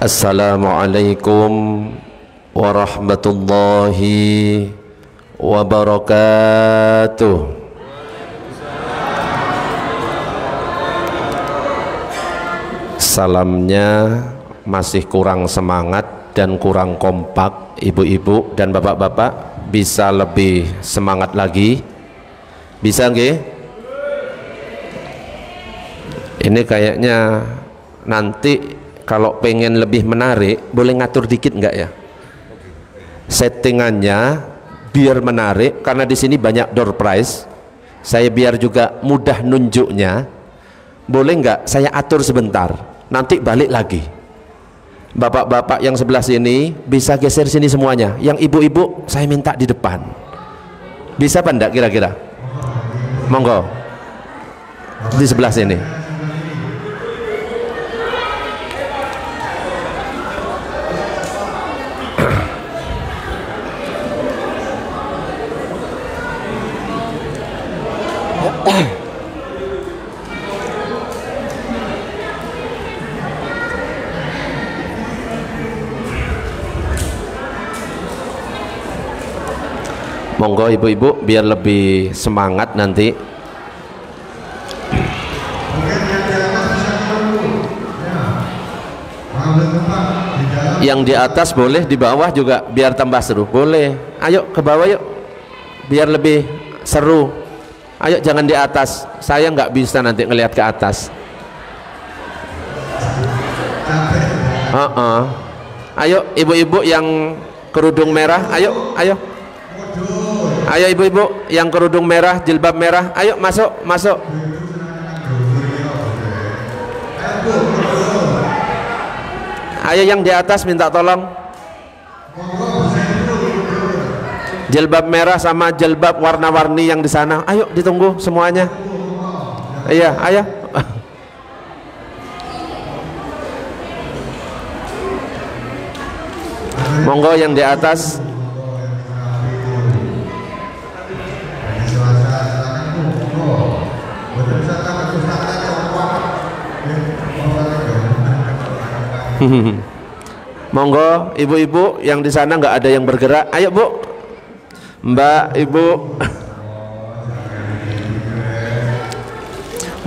Assalamualaikum warahmatullahi wabarakatuh. Salamnya masih kurang semangat dan kurang kompak. Ibu-ibu dan bapak-bapak bisa lebih semangat lagi? Bisa nggih? Ini kayaknya nanti kalau pengen lebih menarik, boleh ngatur dikit enggak ya? Settingannya biar menarik, karena di sini banyak door prize. Saya biar juga mudah nunjuknya. Boleh enggak saya atur sebentar? Nanti balik lagi. Bapak-bapak yang sebelah sini bisa geser sini semuanya. Yang ibu-ibu saya minta di depan. Bisa apa enggak kira-kira? Monggo. Di sebelah sini. Monggo ibu-ibu biar lebih semangat nanti. Yang di atas boleh, di bawah juga biar tambah seru. Boleh. Ayo ke bawah yuk. Biar lebih seru. Ayo jangan di atas. Saya nggak bisa nanti ngelihat ke atas. Ayo ibu-ibu yang kerudung merah, ayo, ayo. Ayo ibu-ibu yang kerudung merah, jilbab merah, ayo masuk, masuk. Ayo yang di atas minta tolong. Jilbab merah sama jilbab warna-warni yang di sana, ayo ditunggu semuanya. Iya, ayo. Monggo yang di atas. Monggo ibu-ibu yang di sana nggak ada yang bergerak, ayo bu, mbak, ibu.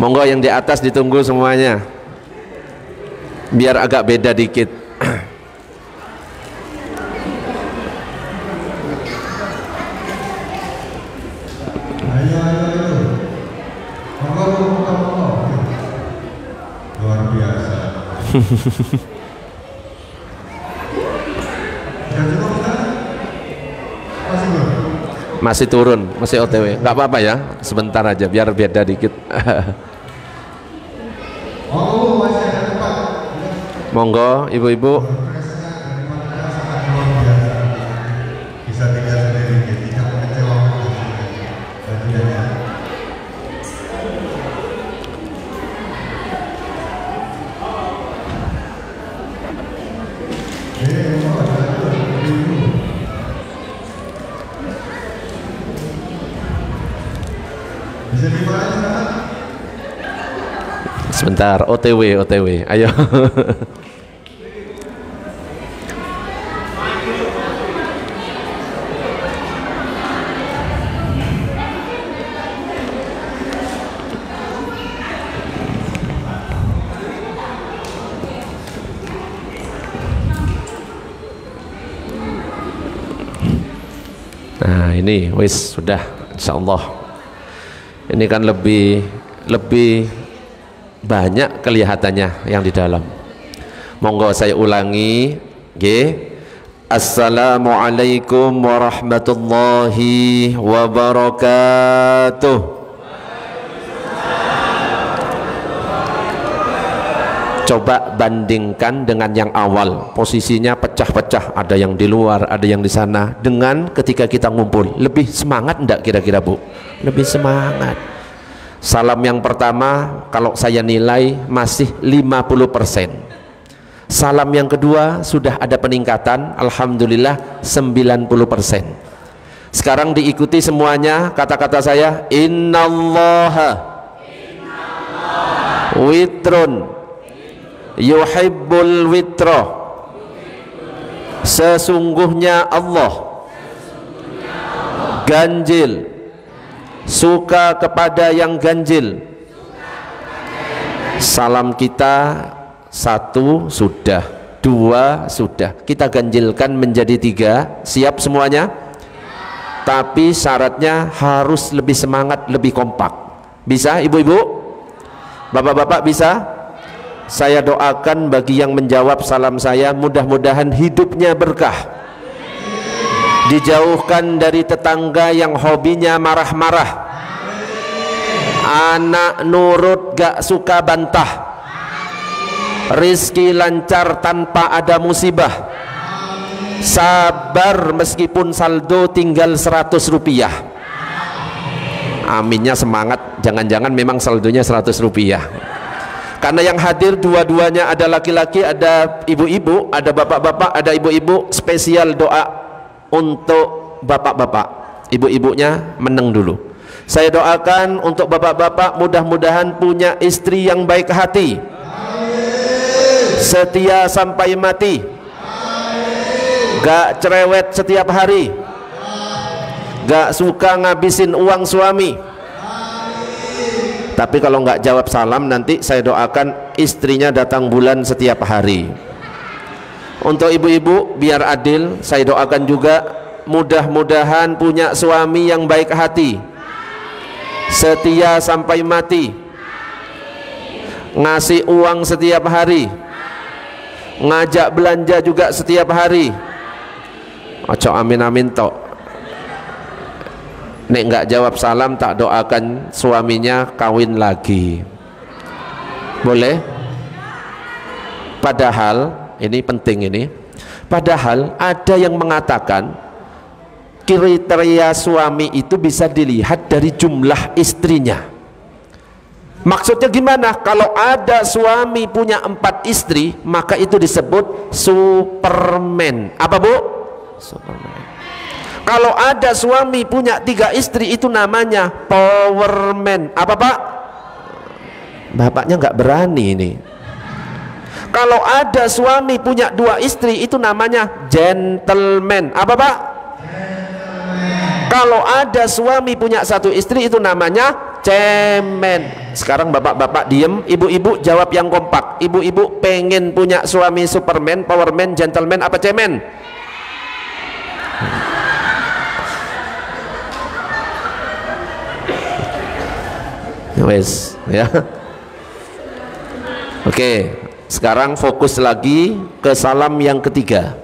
Monggo yang di atas ditunggu semuanya, biar agak beda dikit. Luar biasa. Masih turun, masih OTW, nggak apa-apa ya, sebentar aja biar beda dikit. Monggo ibu-ibu. Sebentar, OTW, OTW, ayo. Nah ini wis sudah, insyaallah. Ini kan lebih banyak kelihatannya yang di dalam. Monggo saya ulangi, nggih. Assalamualaikum warahmatullahi wabarakatuh. Coba bandingkan dengan yang awal, posisinya pecah-pecah, ada yang di luar, ada yang di sana, dengan ketika kita ngumpul. Lebih semangat enggak kira-kira Bu? Lebih semangat. Salam yang pertama kalau saya nilai masih 50%. Salam yang kedua sudah ada peningkatan, alhamdulillah 90%. Sekarang diikuti semuanya kata-kata saya, innallaha witrun yuhibbul witra Sesungguhnya Allah ganjil, suka kepada yang ganjil. Salam kita satu sudah, dua sudah, kita ganjilkan menjadi tiga. Siap semuanya? Tapi syaratnya harus lebih semangat, lebih kompak. Bisa ibu-ibu? Bapak-bapak bisa? Saya doakan bagi yang menjawab salam saya, mudah-mudahan hidupnya berkah, dijauhkan dari tetangga yang hobinya marah-marah, anak nurut gak suka bantah, rizki lancar tanpa ada musibah, sabar meskipun saldo tinggal 100 rupiah. Aminnya semangat, jangan-jangan memang saldonya 100 rupiah. Karena yang hadir dua-duanya ada laki-laki, ada ibu-ibu, ada bapak-bapak, ada ibu-ibu. Spesial doa untuk bapak-bapak, ibu-ibunya menang dulu. Saya doakan untuk bapak-bapak, mudah-mudahan punya istri yang baik hati, setia sampai mati, gak cerewet setiap hari, gak suka ngabisin uang suami. Tapi kalau nggak jawab salam, nanti saya doakan istrinya datang bulan setiap hari. Untuk ibu-ibu biar adil, saya doakan juga mudah-mudahan punya suami yang baik hati, setia sampai mati, ngasih uang setiap hari, ngajak belanja juga setiap hari. Ojo amin-amin tok. Nek nggak jawab salam, tak doakan suaminya kawin lagi. Boleh? Padahal ini penting ini. Padahal ada yang mengatakan kriteria suami itu bisa dilihat dari jumlah istrinya. Maksudnya gimana? Kalau ada suami punya 4 istri, maka itu disebut Superman. Apa bu? Superman. Kalau ada suami punya 3 istri, itu namanya Powerman. Apa pak? Bapaknya nggak berani ini. Kalau ada suami punya 2 istri, itu namanya Gentleman. Apa pak? Kalau ada suami punya 1 istri, itu namanya Cemen. Sekarang bapak-bapak diem, ibu-ibu jawab yang kompak. Ibu-ibu pengen punya suami Superman, Powerman, Gentleman, apa Cemen? Wes, ya. Oke, sekarang fokus lagi ke salam yang ketiga.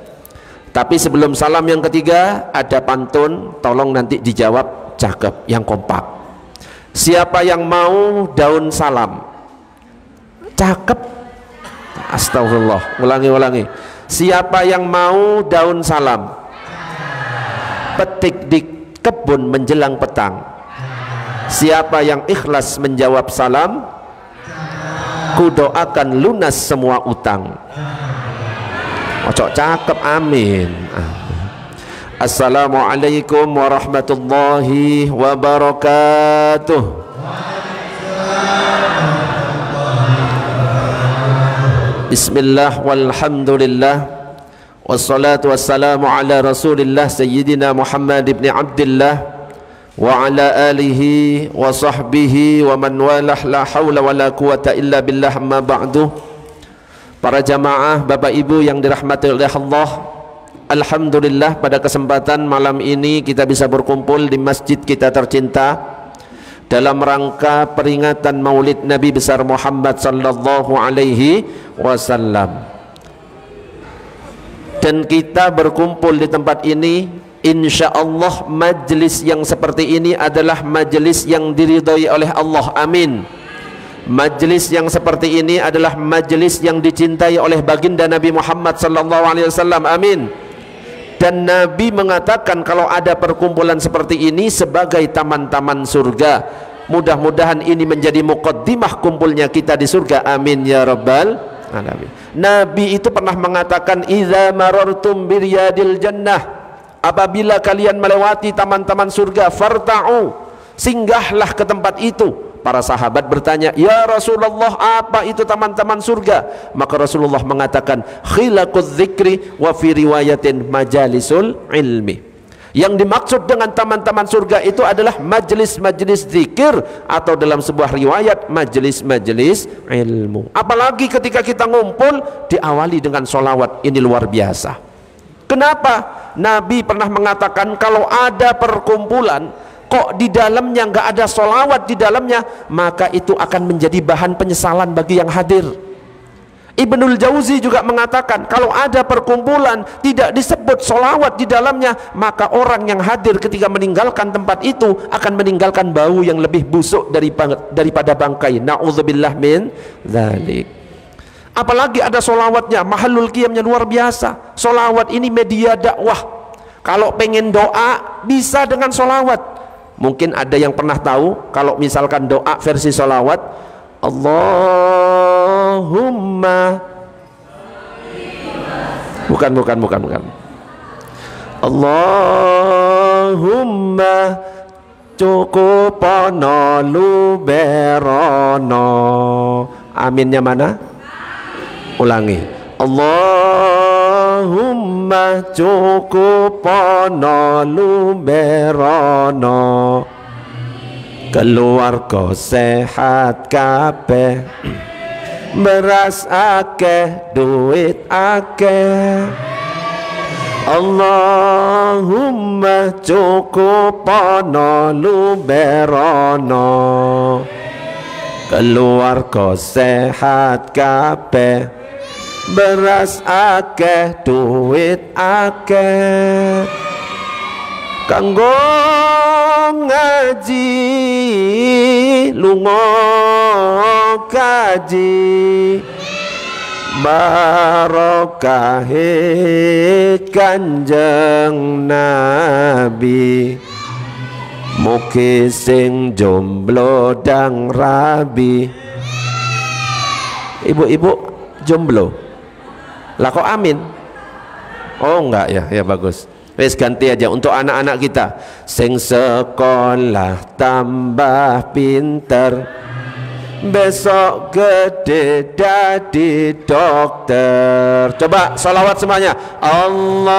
Tapi sebelum salam yang ketiga ada pantun, tolong nanti dijawab cakep, yang kompak. Siapa yang mau daun salam? Cakep. Astagfirullah, ulangi. Siapa yang mau daun salam? Petik di kebun menjelang petang. Siapa yang ikhlas menjawab salam, ku doakan lunas semua utang. Ojo cakep, amin. Assalamualaikum warahmatullahi wabarakatuh. Bismillah walhamdulillah, wassalatu wassalamu ala rasulillah sayyidina Muhammad ibn Abdillah wa ala alihi wa sahbihi wa man walah, la hawla wa la quwata illa billah, amma ba'du. Para jamaah, bapak ibu yang dirahmati oleh Allah, alhamdulillah pada kesempatan malam ini kita bisa berkumpul di masjid kita tercinta dalam rangka peringatan maulid Nabi besar Muhammad sallallahu alaihi wasallam. Dan kita berkumpul di tempat ini, insya Allah majlis yang seperti ini adalah majlis yang diridhoi oleh Allah, amin. Majlis yang seperti ini adalah majlis yang dicintai oleh baginda Nabi Muhammad sallallahu alaihi wasallam, amin. Dan Nabi mengatakan kalau ada perkumpulan seperti ini sebagai taman-taman surga. Mudah-mudahan ini menjadi muqaddimah kumpulnya kita di surga, amin ya rabbal alamin. Nabi itu pernah mengatakan, idza marartum biryadil jannah, apabila kalian melewati taman-taman surga, farta'u, singgahlah ke tempat itu. Para sahabat bertanya, ya Rasulullah, apa itu taman-taman surga? Maka Rasulullah mengatakan, khilaqudz dzikri wa fi riwayatin majalisul ilmi. Yang dimaksud dengan taman-taman surga itu adalah majelis-majelis zikir, atau dalam sebuah riwayat majelis-majelis ilmu. Apalagi ketika kita ngumpul diawali dengan sholawat, ini luar biasa. Kenapa? Nabi pernah mengatakan kalau ada perkumpulan kok di dalamnya nggak ada sholawat di dalamnya, maka itu akan menjadi bahan penyesalan bagi yang hadir. Ibnul Jauzi juga mengatakan kalau ada perkumpulan tidak disebut sholawat di dalamnya, maka orang yang hadir ketika meninggalkan tempat itu akan meninggalkan bau yang lebih busuk daripada bangkai. Na'udzubillah min dzalik. Apalagi ada sholawatnya, mahalul qiyamnya luar biasa. Sholawat ini media dakwah. Kalau pengen doa bisa dengan sholawat. Mungkin ada yang pernah tahu kalau misalkan doa versi sholawat, Allahumma, bukan Allahumma cukupono luberono. Aminnya mana? Ulangi. Allahumma cukupono luberono, keluarga sehat kabeh, beras akeh, duit akeh. Allahumma cukupono luberono, keluarga sehat kabeh, beras akeh, duit akeh. Kanggo ngaji lunga kaji, barokahe Kanjeng Nabi, mugi sing jomblo dang rabi. Ibu-ibu jomblo lah kok amin? Oh enggak ya, ya bagus. Wes ganti aja untuk anak-anak kita. Sing sekolah tambah pinter, besok gede dadi dokter. Coba sholawat semuanya. Allahumma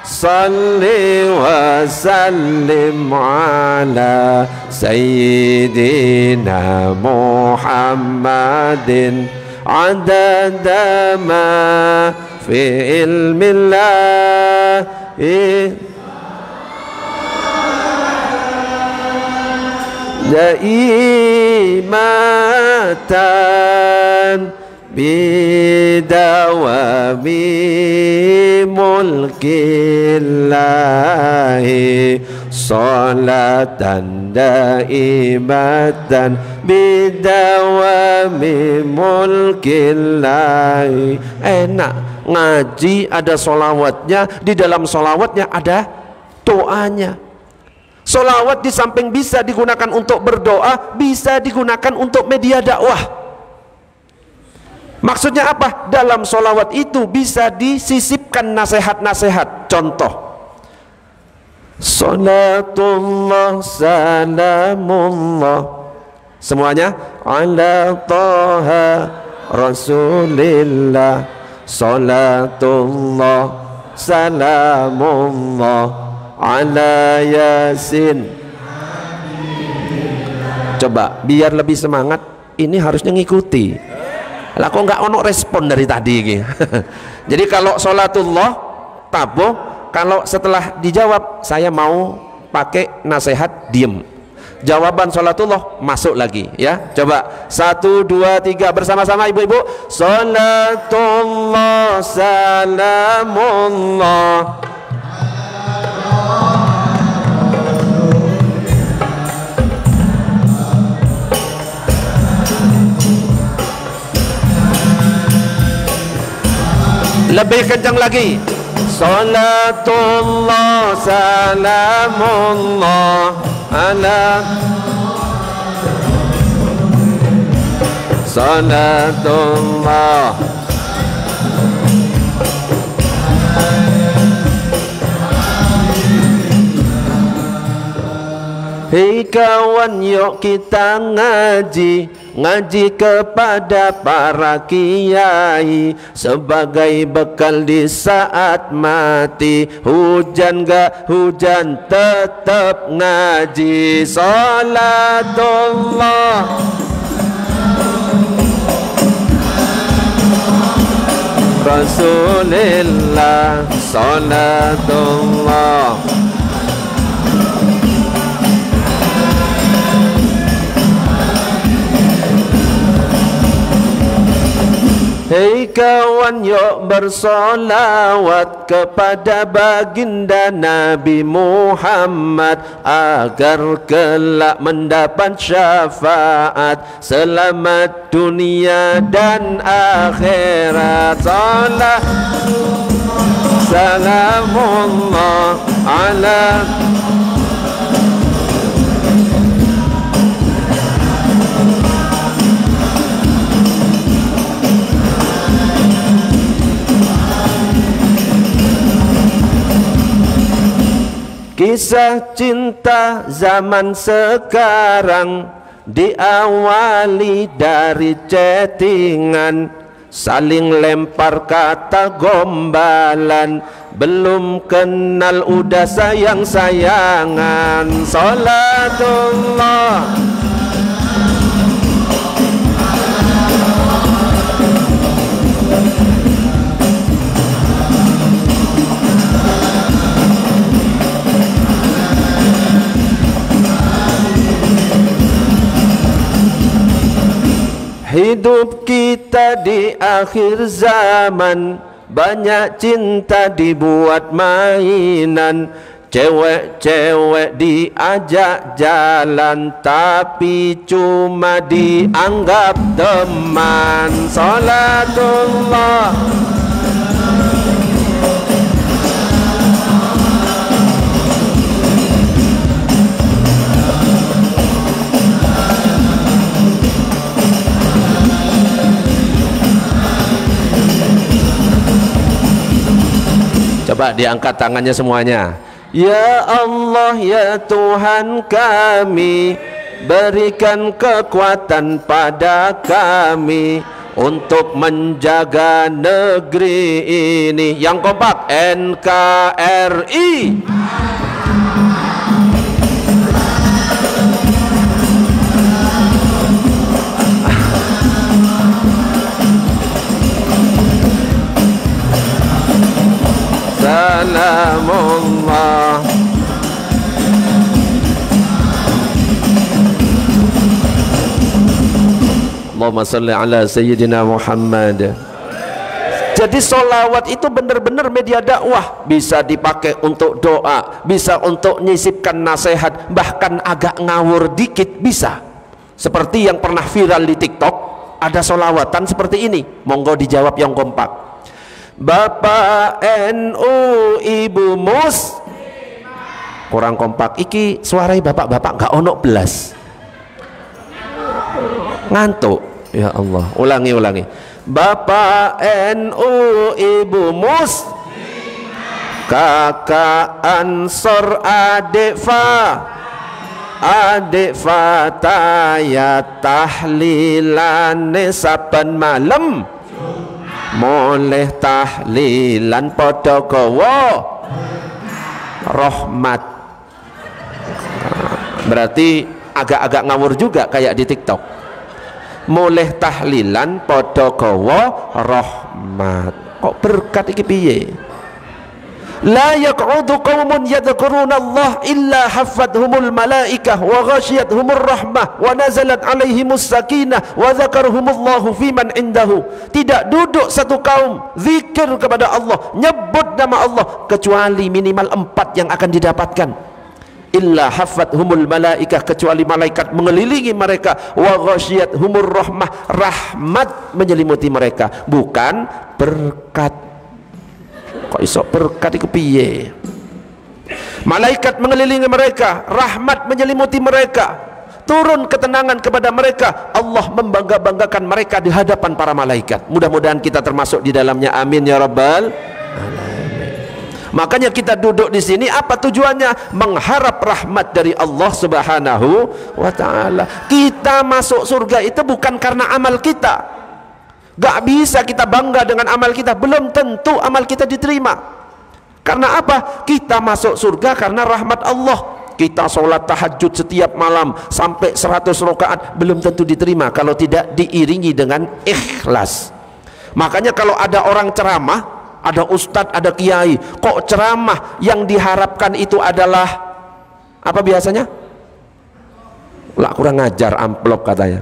salli wa sallim ala sayyidina Muhammadin adada ma fi ilmillah daimatan bidawami mulkillahi, salatan daimatan bidawami mulkillahi. Enak ngaji, ada sholawatnya, di dalam sholawatnya ada doanya. Sholawat di samping bisa digunakan untuk berdoa, bisa digunakan untuk media dakwah. Maksudnya apa? Dalam sholawat itu bisa disisipkan nasihat-nasihat. Contoh, salatullah salamullah, semuanya, ala taha rasulillah, salatullah salamullah ala yasin. Coba biar lebih semangat, ini harusnya ngikuti. Lah kok nggak ono respon dari tadi gitu. Jadi kalau sholatullah tabuh, kalau setelah dijawab saya mau pakai nasihat, diem. Jawaban sholatullah masuk lagi ya. Coba 1, 2, 3 bersama-sama ibu-ibu. Sholatullah salamullah. Lebih kencang lagi. Salatullah salamullah ala salatullah. Hei kawan, yuk kita ngaji, ngaji kepada para kiai sebagai bekal di saat mati. Hujan gak hujan tetap ngaji. Salatullah Rasulillah, salatullah. Hei kawan, yuk bersolawat kepada baginda Nabi Muhammad agar kelak mendapat syafaat, selamat dunia dan akhirat. Salamullah ala kisah cinta zaman sekarang diawali dari chattingan, saling lempar kata gombalan, belum kenal udah sayang-sayangan. Salatullah hidup kita di akhir zaman, banyak cinta dibuat mainan. Cewek-cewek diajak jalan tapi cuma dianggap teman. Salatullah coba diangkat tangannya semuanya. Ya Allah, ya Tuhan kami, berikan kekuatan pada kami untuk menjaga negeri ini. Yang kompak, NKRI. Salamullah Allahumma salli ala Sayyidina Muhammad. Jadi solawat itu benar-benar media dakwah, bisa dipakai untuk doa, bisa untuk nyisipkan nasihat, bahkan agak ngawur dikit bisa. Seperti yang pernah viral di TikTok, ada solawatan seperti ini. Monggo dijawab yang kompak. Bapak NU, Ibu Mus, kurang kompak. Iki suarai bapak-bapak gak ono belas, ngantuk. Ya Allah, ulangi. Bapak NU, Ibu Mus, kakak Ansor, adik Fataya, tahlilane saben malam, moleh tahlilan padha gawa rahmat. Berarti agak-agak ngawur juga kayak di TikTok. Moleh tahlilan padha gawa rahmat. Kok berkat iki piye? La yaq'udu qaumun yadhkuruna Allah illa hafathumul malaikah wa ghasyiyatuhumur rahmah wa nazalat alaihimus sakinah wa dzakarhumullahu fiman indahu. Tidak duduk satu kaum zikir kepada Allah, nyebut nama Allah, kecuali minimal 4 yang akan didapatkan. Illa hafathumul malaikah, kecuali malaikat mengelilingi mereka, wa ghasyiyatuhumur rahmah, rahmat menyelimuti mereka, bukan berkat. Kok iso berkat iku piye? Malaikat mengelilingi mereka, rahmat menyelimuti mereka, turun ketenangan kepada mereka, Allah membangga-banggakan mereka di hadapan para malaikat. Mudah-mudahan kita termasuk di dalamnya, amin ya rabbal alamin. Makanya kita duduk di sini apa tujuannya? Mengharap rahmat dari Allah Subhanahu wa taala. Kita masuk surga itu bukan karena amal kita. Gak bisa kita bangga dengan amal kita, belum tentu amal kita diterima. Karena apa? Kita masuk surga karena rahmat Allah. Kita sholat tahajud setiap malam sampai 100 rakaat belum tentu diterima kalau tidak diiringi dengan ikhlas. Makanya kalau ada orang ceramah, ada ustadz, ada kiai, kok ceramah yang diharapkan itu adalah apa biasanya? Lah kurang ngajar, amplop katanya.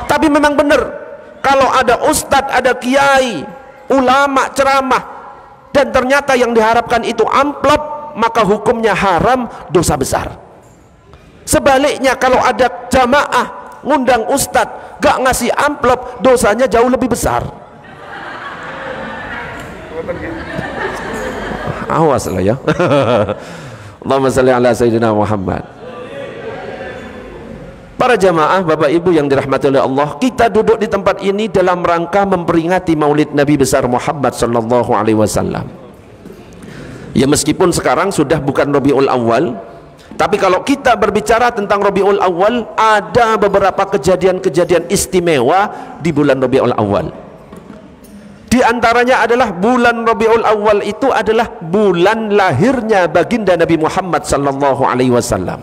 Tapi memang benar, kalau ada ustadz, ada kiai, ulama ceramah dan ternyata yang diharapkan itu amplop, maka hukumnya haram, dosa besar. Sebaliknya kalau ada jamaah ngundang ustadz gak ngasih amplop, dosanya jauh lebih besar. Awas lah ya. Allahumma salli ala sayyidina Muhammad. Para jamaah, Bapak Ibu yang dirahmati oleh Allah, kita duduk di tempat ini dalam rangka memperingati Maulid Nabi besar Muhammad sallallahu alaihi wasallam. Ya meskipun sekarang sudah bukan Rabiul Awal, tapi kalau kita berbicara tentang Rabiul Awal, ada beberapa kejadian-kejadian istimewa di bulan Rabiul Awal. Di antaranya adalah bulan Rabiul Awal itu adalah bulan lahirnya baginda Nabi Muhammad sallallahu alaihi wasallam.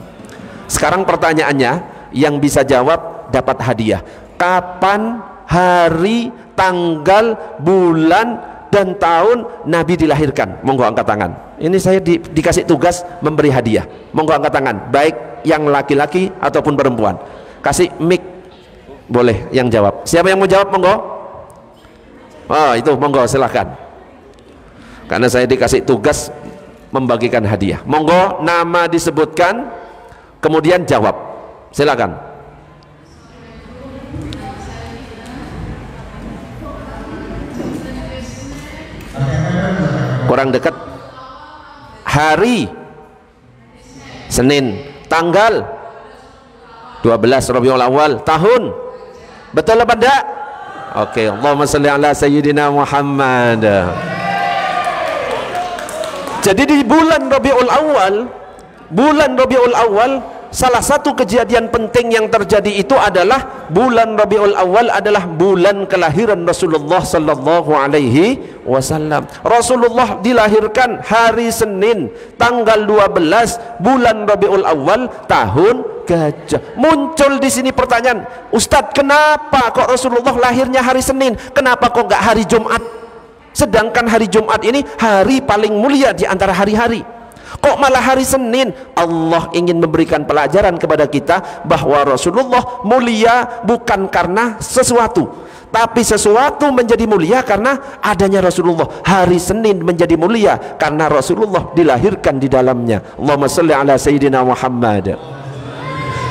Sekarang pertanyaannya, yang bisa jawab dapat hadiah. Kapan, hari, tanggal, bulan dan tahun Nabi dilahirkan? Monggo angkat tangan. Ini saya dikasih tugas memberi hadiah. Monggo angkat tangan, baik yang laki-laki ataupun perempuan. Kasih mic, boleh yang jawab. Siapa yang mau jawab, monggo. Oh itu monggo silahkan, karena saya dikasih tugas membagikan hadiah. Monggo nama disebutkan kemudian jawab, silakan. Kurang dekat. Hari Senin, tanggal 12 Rabiul Awal, tahun betul apa enggak? Oke, Allahumma salli ala sayyidina Muhammad. Jadi di bulan Rabiul Awal, salah satu kejadian penting yang terjadi itu adalah bulan Rabiul Awal adalah bulan kelahiran Rasulullah sallallahu alaihi wasallam. Rasulullah dilahirkan hari Senin tanggal 12 bulan Rabiul Awal tahun gajah. Muncul di sini pertanyaan, Ustadz, kenapa kok Rasulullah lahirnya hari Senin? Kenapa kok nggak hari Jumat? Sedangkan hari Jumat ini hari paling mulia di antara hari-hari. Kok malah hari Senin? Allah ingin memberikan pelajaran kepada kita bahwa Rasulullah mulia bukan karena sesuatu, tapi sesuatu menjadi mulia karena adanya Rasulullah. Hari Senin menjadi mulia karena Rasulullah dilahirkan di dalamnya. Allahumma sholli ala sayyidina Muhammad.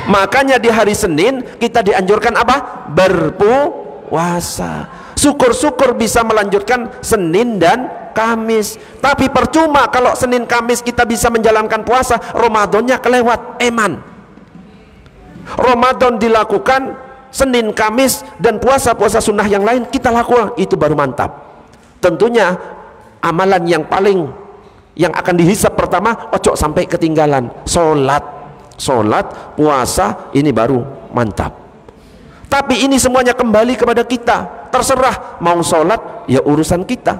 Makanya di hari Senin kita dianjurkan apa? Berpuasa. Syukur-syukur bisa melanjutkan Senin dan Kamis. Tapi percuma kalau Senin Kamis kita bisa menjalankan puasa, Ramadannya kelewat, eman. Ramadan dilakukan Senin Kamis dan puasa-puasa sunnah yang lain kita lakukan, itu baru mantap. Tentunya amalan yang paling yang akan dihisap pertama, ojo sampai ketinggalan. Sholat, puasa, ini baru mantap. Tapi ini semuanya kembali kepada kita. Terserah mau sholat ya urusan kita,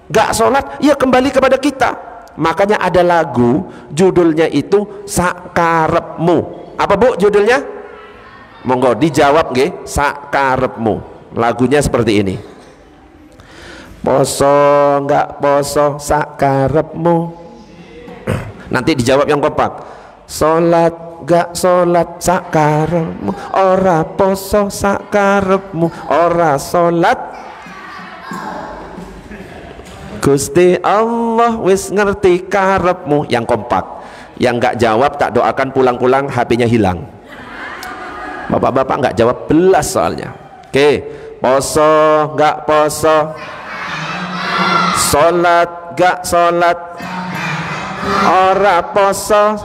gak sholat ya kembali kepada kita. Makanya ada lagu judulnya itu Sakarepmu. Apa Bu judulnya? Monggo dijawab nggih. Sakarepmu. Lagunya seperti ini. Poso gak poso sakarepmu. Nanti dijawab yang kompak. Sholat gak sholat sakarepmu, ora poso sakarepmu, ora sholat. Gusti Allah wis ngerti karepmu. Yang kompak. Yang gak jawab tak doakan pulang-pulang HP-nya hilang. Bapak-bapak gak jawab belas soalnya. Oke, poso gak poso, sholat gak sholat, ora poso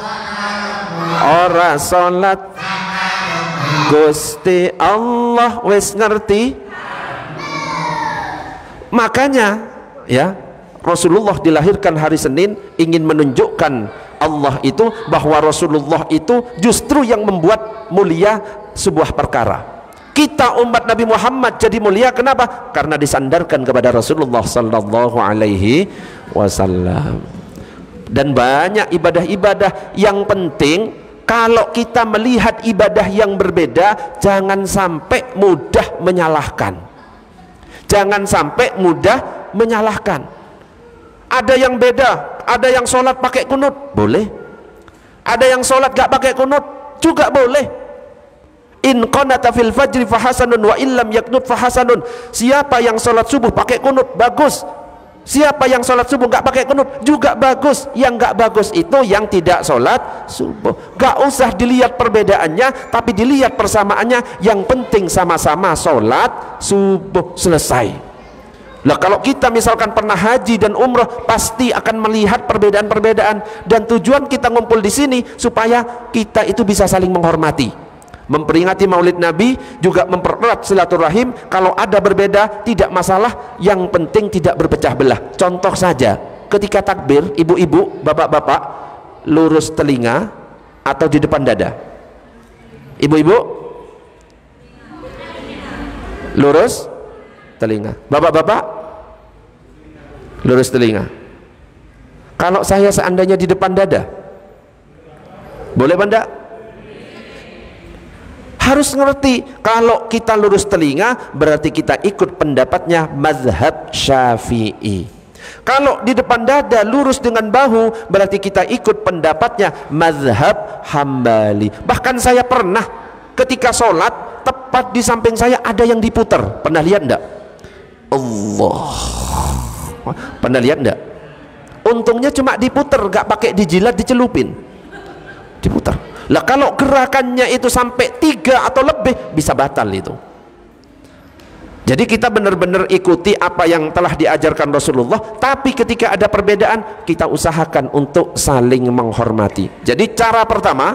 ora sholat. Gusti Allah wis ngerti. Makanya ya, Rasulullah dilahirkan hari Senin ingin menunjukkan Allah itu bahwa Rasulullah itu justru yang membuat mulia sebuah perkara. Kita umat Nabi Muhammad jadi mulia kenapa? Karena disandarkan kepada Rasulullah sallallahu alaihi wasallam. Dan banyak ibadah-ibadah yang penting, kalau kita melihat ibadah yang berbeda, jangan sampai mudah menyalahkan. Jangan sampai mudah menyalahkan. Ada yang beda, ada yang sholat pakai kunut, boleh. Ada yang sholat gak pakai kunut, juga boleh. In qanata fil fajri fahasanun wa illam yaknut fahasanun. Siapa yang sholat subuh pakai kunut, bagus. Siapa yang sholat subuh gak pakai kunut, juga bagus. Yang gak bagus itu yang tidak sholat subuh. Gak usah dilihat perbedaannya, tapi dilihat persamaannya. Yang penting sama-sama sholat subuh, selesai. Nah, kalau kita misalkan pernah haji dan umrah, pasti akan melihat perbedaan-perbedaan. Dan tujuan kita ngumpul di sini supaya kita itu bisa saling menghormati, memperingati Maulid Nabi, juga mempererat silaturahim. Kalau ada berbeda tidak masalah, yang penting tidak berpecah belah. Contoh saja, ketika takbir, ibu-ibu, bapak-bapak lurus telinga atau di depan dada? Ibu-ibu lurus telinga, bapak-bapak lurus telinga. Kalau saya seandainya di depan dada, boleh benda? Harus ngerti, kalau kita lurus telinga berarti kita ikut pendapatnya mazhab Syafi'i. Kalau di depan dada lurus dengan bahu berarti kita ikut pendapatnya mazhab Hambali. Bahkan saya pernah ketika sholat, tepat di samping saya ada yang diputar. Pernah lihat enggak? Allah, pernah lihat enggak? Untungnya cuma diputar, gak pakai dijilat, dicelupin, diputar. Lah kalau gerakannya itu sampai 3 atau lebih, bisa batal itu. Jadi kita benar-benar ikuti apa yang telah diajarkan Rasulullah, tapi ketika ada perbedaan kita usahakan untuk saling menghormati. Jadi cara pertama,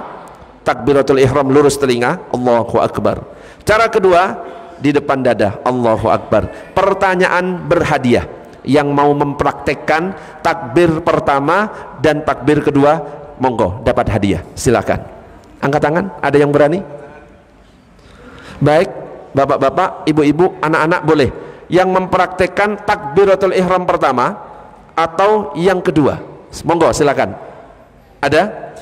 takbiratul ihram lurus telinga, Allahu Akbar. Cara kedua, di depan dada, Allahu Akbar. Pertanyaan berhadiah, yang mau mempraktekkan takbir pertama dan takbir kedua, monggo dapat hadiah, silakan. Angkat tangan, ada yang berani? Baik, bapak-bapak, ibu-ibu, anak-anak boleh. Yang mempraktekkan takbiratul ihram pertama atau yang kedua, monggo silakan. Ada?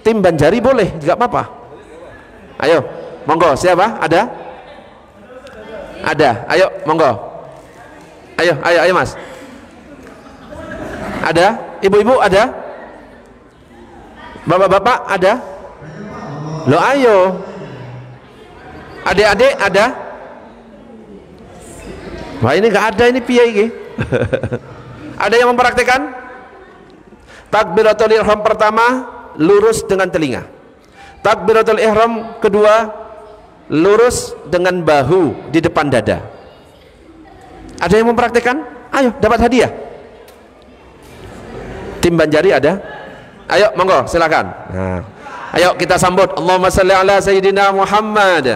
Tim Banjari boleh, nggak apa-apa. Ayo, monggo, siapa? Ada? Ada, ayo, monggo. Ayo mas. Ada? Ibu-ibu ada? Bapak-bapak ada? Lo ayo. Adik-adik ada? Wah ini gak ada, ini piye iki? Ada yang mempraktikkan? Takbiratul ihram pertama lurus dengan telinga. Takbiratul ihram kedua lurus dengan bahu di depan dada. Ada yang mempraktikkan? Ayo dapat hadiah. Tim Banjari ada? Ayo monggo silakan. Nah, ayo kita sambut. Allahumma shalli ala sayyidina Muhammad.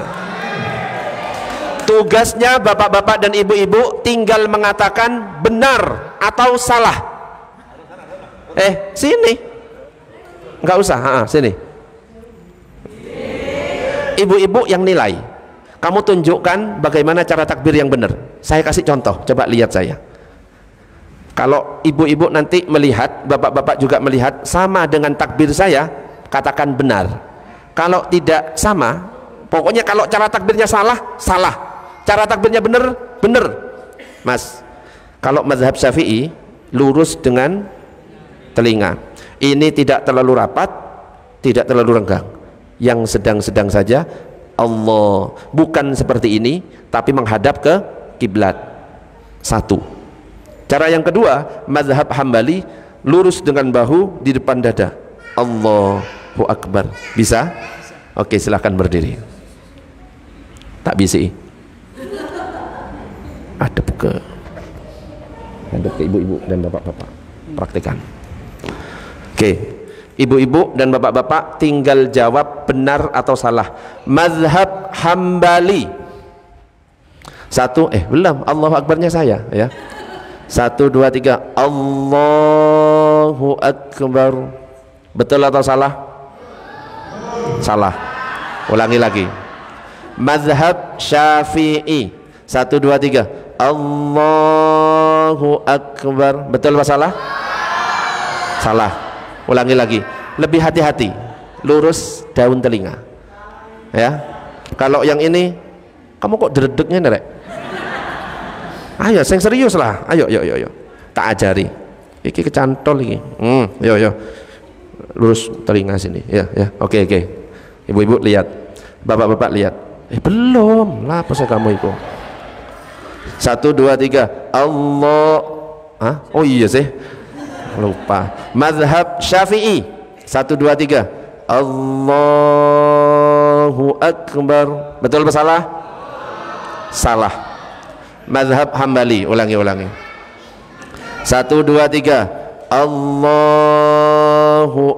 Tugasnya bapak-bapak dan ibu-ibu tinggal mengatakan benar atau salah. Sini. Enggak usah, sini. Ibu-ibu yang nilai, kamu tunjukkan bagaimana cara takbir yang benar. Saya kasih contoh, coba lihat saya. Kalau ibu-ibu nanti melihat, bapak-bapak juga melihat sama dengan takbir saya, katakan benar. Kalau tidak sama, pokoknya kalau cara takbirnya salah, salah. Cara takbirnya benar, benar. Mas, kalau mazhab Syafi'i lurus dengan telinga. Ini tidak terlalu rapat, tidak terlalu renggang. Yang sedang-sedang saja, Allah, bukan seperti ini tapi menghadap ke kiblat. Satu. Cara yang kedua, mazhab Hambali lurus dengan bahu di depan dada, Allahu Akbar. Bisa? Oke, silahkan berdiri. Tak bisi. Hadap ke ibu-ibu dan bapak-bapak. Praktikan. Oke. Ibu-ibu dan bapak-bapak tinggal jawab benar atau salah. Mazhab Hambali. Satu, belum, Allahu Akbarnya saya ya. 1, 2, 3. Allahu Akbar. Betul atau salah? Salah. Ulangi lagi. Mazhab Syafi'i. 1, 2, 3. Allahu Akbar. Betul atau salah? Salah. Ulangi lagi. Lebih hati-hati. Lurus daun telinga. Ya. Kalau yang ini, kamu kok dredegnya nih, Rek? Ayo, yang serius lah. Ayo. Tak ajari. Iki kecantol iki. Yo. Lurus telinga sini. Ya. Oke. Ibu-ibu lihat. Bapak-bapak lihat. Belum. Lah apa sih kamu itu? 1, 2, 3. Allah. Hah? Oh iya sih. Lupa. Mazhab Syafi'i. 1, 2, 3. Allahu Akbar. Betul atau salah? Salah. Mazhab Hambali. Ulangi. 1, 2, 3. Allahu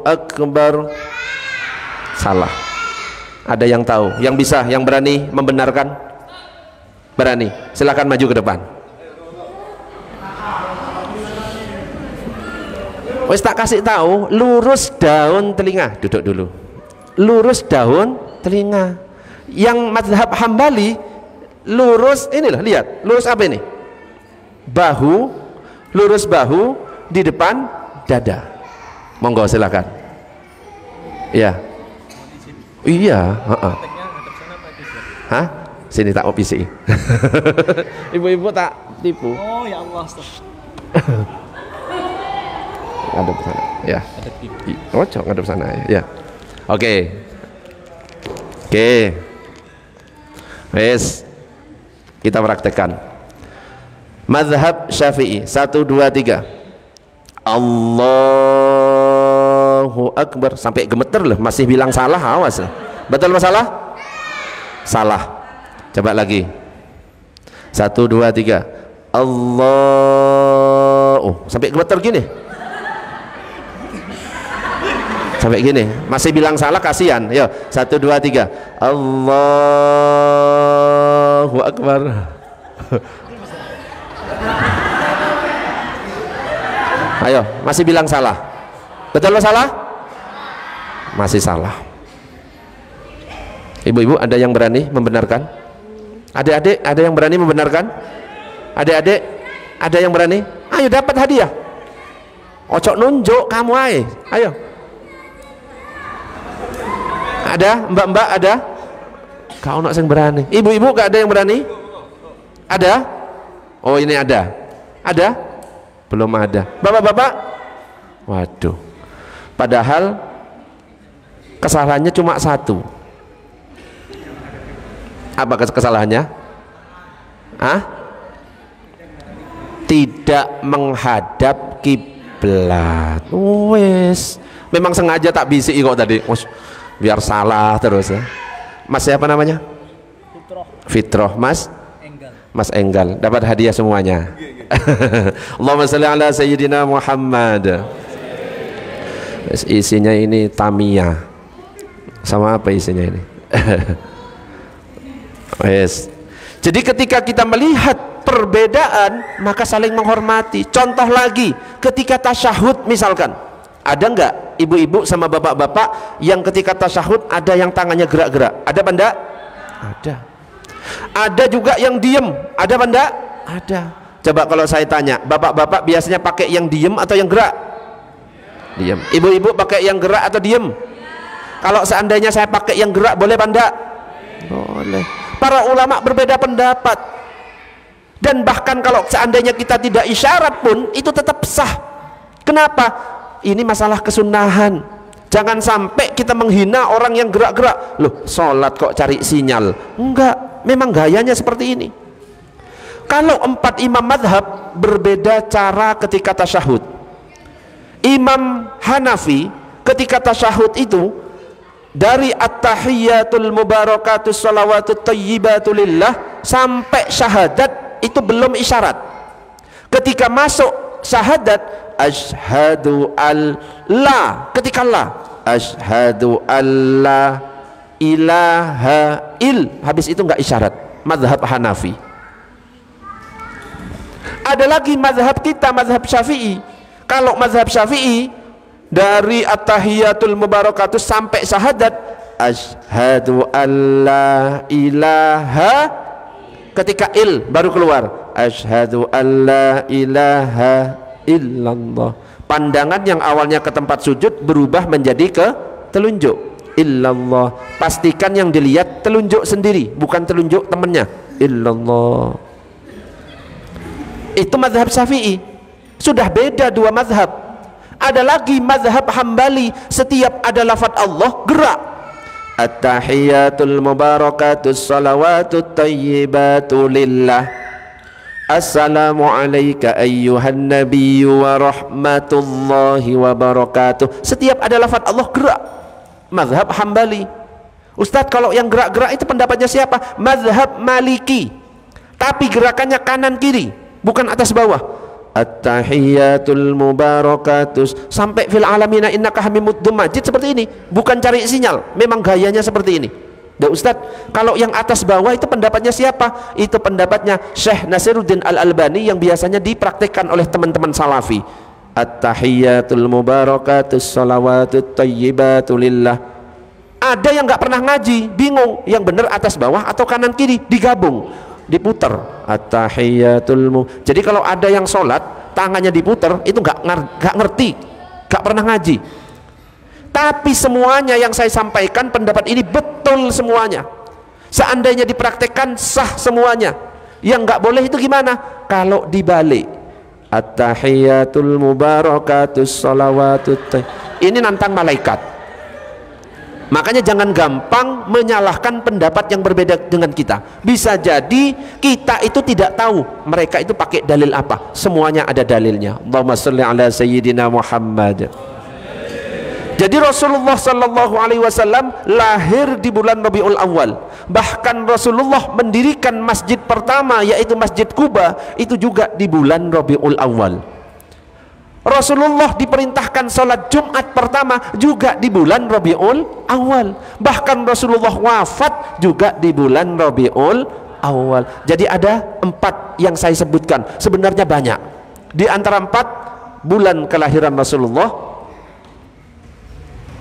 Akbar. Salah. Ada yang tahu, yang bisa, yang berani membenarkan? Berani? Silakan maju ke depan. Wes tak kasih tahu, lurus daun telinga. Duduk dulu. Lurus daun telinga. Yang mazhab Hambali lurus, inilah lihat, lurus apa ini? Bahu, lurus bahu di depan dada. Monggo silakan. Ya. Iya, Hah? Sini tak opisi. Ibu-ibu tak tipu. Oh ya Allah. Ngadep sana. Ya. Cocok ngadep sana ya. Oke. Wes. Kita praktekkan. Mazhab Syafi'i. 1, 2, 3. Allahu Akbar. Sampai gemeter loh, masih bilang salah, awas. Betul masalah? Salah. Coba lagi. 1, 2, 3. Allah. Oh, sampai gemeter gini. Sampai gini, masih bilang salah, kasihan. Yo, 1, 2, 3. Allahu Akbar. Ayo, masih bilang salah. Betul lo salah? Masih salah. Ibu-ibu ada yang berani membenarkan? Adik-adik ada yang berani membenarkan? Adik-adik ada yang berani? Ayo dapat hadiah. Ocok nunjuk kamu ayo. Ada mbak-mbak, ada? Kau nak yang berani? Ibu-ibu gak ada yang berani? Ada? Oh ini ada. Ada? Belum ada. Bapak-bapak? Waduh. Padahal kesalahannya cuma satu. Apa kesalahannya? Tidak menghadap kiblat. Wes. Memang sengaja tak bisik kok tadi. Biar salah terus ya. Mas siapa namanya? Fitroh. Mas Enggal. Dapat hadiah semuanya. Allahumma shalli ala sayyidina Muhammad. Isinya ini Tamiya. Sama apa isinya ini? Yes. Jadi ketika kita melihat perbedaan, maka saling menghormati. Contoh lagi, ketika tasyahud misalkan, ada enggak ibu-ibu sama bapak-bapak yang ketika tasyahud ada yang tangannya gerak-gerak? Ada apa enggak? Ada. Ada juga yang diem. Ada apa enggak? Ada. Coba kalau saya tanya, bapak-bapak biasanya pakai yang diem atau yang gerak? Diem. Ibu-ibu pakai yang gerak atau diem? Kalau seandainya saya pakai yang gerak, boleh apa enggak? Boleh. Para ulama berbeda pendapat. Dan bahkan kalau seandainya kita tidak isyarat pun itu tetap sah. Kenapa? Ini masalah kesunahan. Jangan sampai kita menghina orang yang gerak-gerak. Loh, sholat kok cari sinyal? Enggak, memang gayanya seperti ini. Kalau 4 imam madhab berbeda cara ketika tasyahud. Imam Hanafi ketika tasyahud itu dari at-tahiyyatul mubarakatus salawatut thayyibatu-lillah sampai syahadat itu belum isyarat. Ketika masuk syahadat, asyhadu alla, ketika la, asyhadu alla ilaha il, habis itu enggak isyarat. Mazhab Hanafi. Ada lagi mazhab kita, mazhab Syafi'i. Kalau mazhab Syafi'i dari at-tahiyatul mubarakatuh sampai syahadat, asyhadu alla ilaha, ketika il baru keluar asyhadu alla ilaha illallah. Pandangan yang awalnya ke tempat sujud berubah menjadi ke telunjuk illallah. Pastikan yang dilihat telunjuk sendiri, bukan telunjuk temannya. Illallah. Itu mazhab Syafi'i. Sudah beda dua mazhab. Ada lagi mazhab Hambali, setiap ada lafaz Allah gerak. At-tahiyatul mubarakatus salawatut tayyibatu lillah. Assalamu alayka ayyuhan nabiyyu wa rahmatullahi wa barakatuh. Setiap ada lafaz Allah gerak. Mazhab Hambali. Ustadz, kalau yang gerak-gerak itu pendapatnya siapa? Mazhab Maliki. Tapi gerakannya kanan kiri, bukan atas bawah. At-tahiyatul mubarakatus sampai fil alamina innaka hamidum majid, seperti ini. Bukan cari sinyal, memang gayanya seperti ini. Dah Ustadz, kalau yang atas bawah itu pendapatnya siapa? Itu pendapatnya Syekh Nasiruddin Al-Albani yang biasanya dipraktikkan oleh teman-teman salafi. At-tahiyatul mubarakatus salawatut tayyibatu lillah. Ada yang nggak pernah ngaji, bingung yang benar atas bawah atau kanan kiri, digabung, diputer. At-tahiyatul. Jadi kalau ada yang sholat tangannya diputer, itu nggak ngerti, nggak pernah ngaji. Tapi semuanya yang saya sampaikan, pendapat ini betul semuanya. Seandainya dipraktekkan sah semuanya. Yang nggak boleh itu gimana? Kalau dibalik, at-tahiyatul mubarakatus salawatut. Ini nantang malaikat. Makanya jangan gampang menyalahkan pendapat yang berbeda dengan kita. Bisa jadi kita itu tidak tahu mereka itu pakai dalil apa. Semuanya ada dalilnya. Allahumma sholli ala sayyidina Muhammad. Jadi Rasulullah sallallahu alaihi wasallam lahir di bulan Rabiul Awal. Bahkan Rasulullah mendirikan masjid pertama, yaitu Masjid Kuba, itu juga di bulan Rabiul Awal. Rasulullah diperintahkan sholat Jumat pertama juga di bulan Rabiul Awal. Bahkan Rasulullah wafat juga di bulan Rabiul Awal. Jadi ada 4 yang saya sebutkan, sebenarnya banyak. Di antara 4 bulan kelahiran Rasulullah,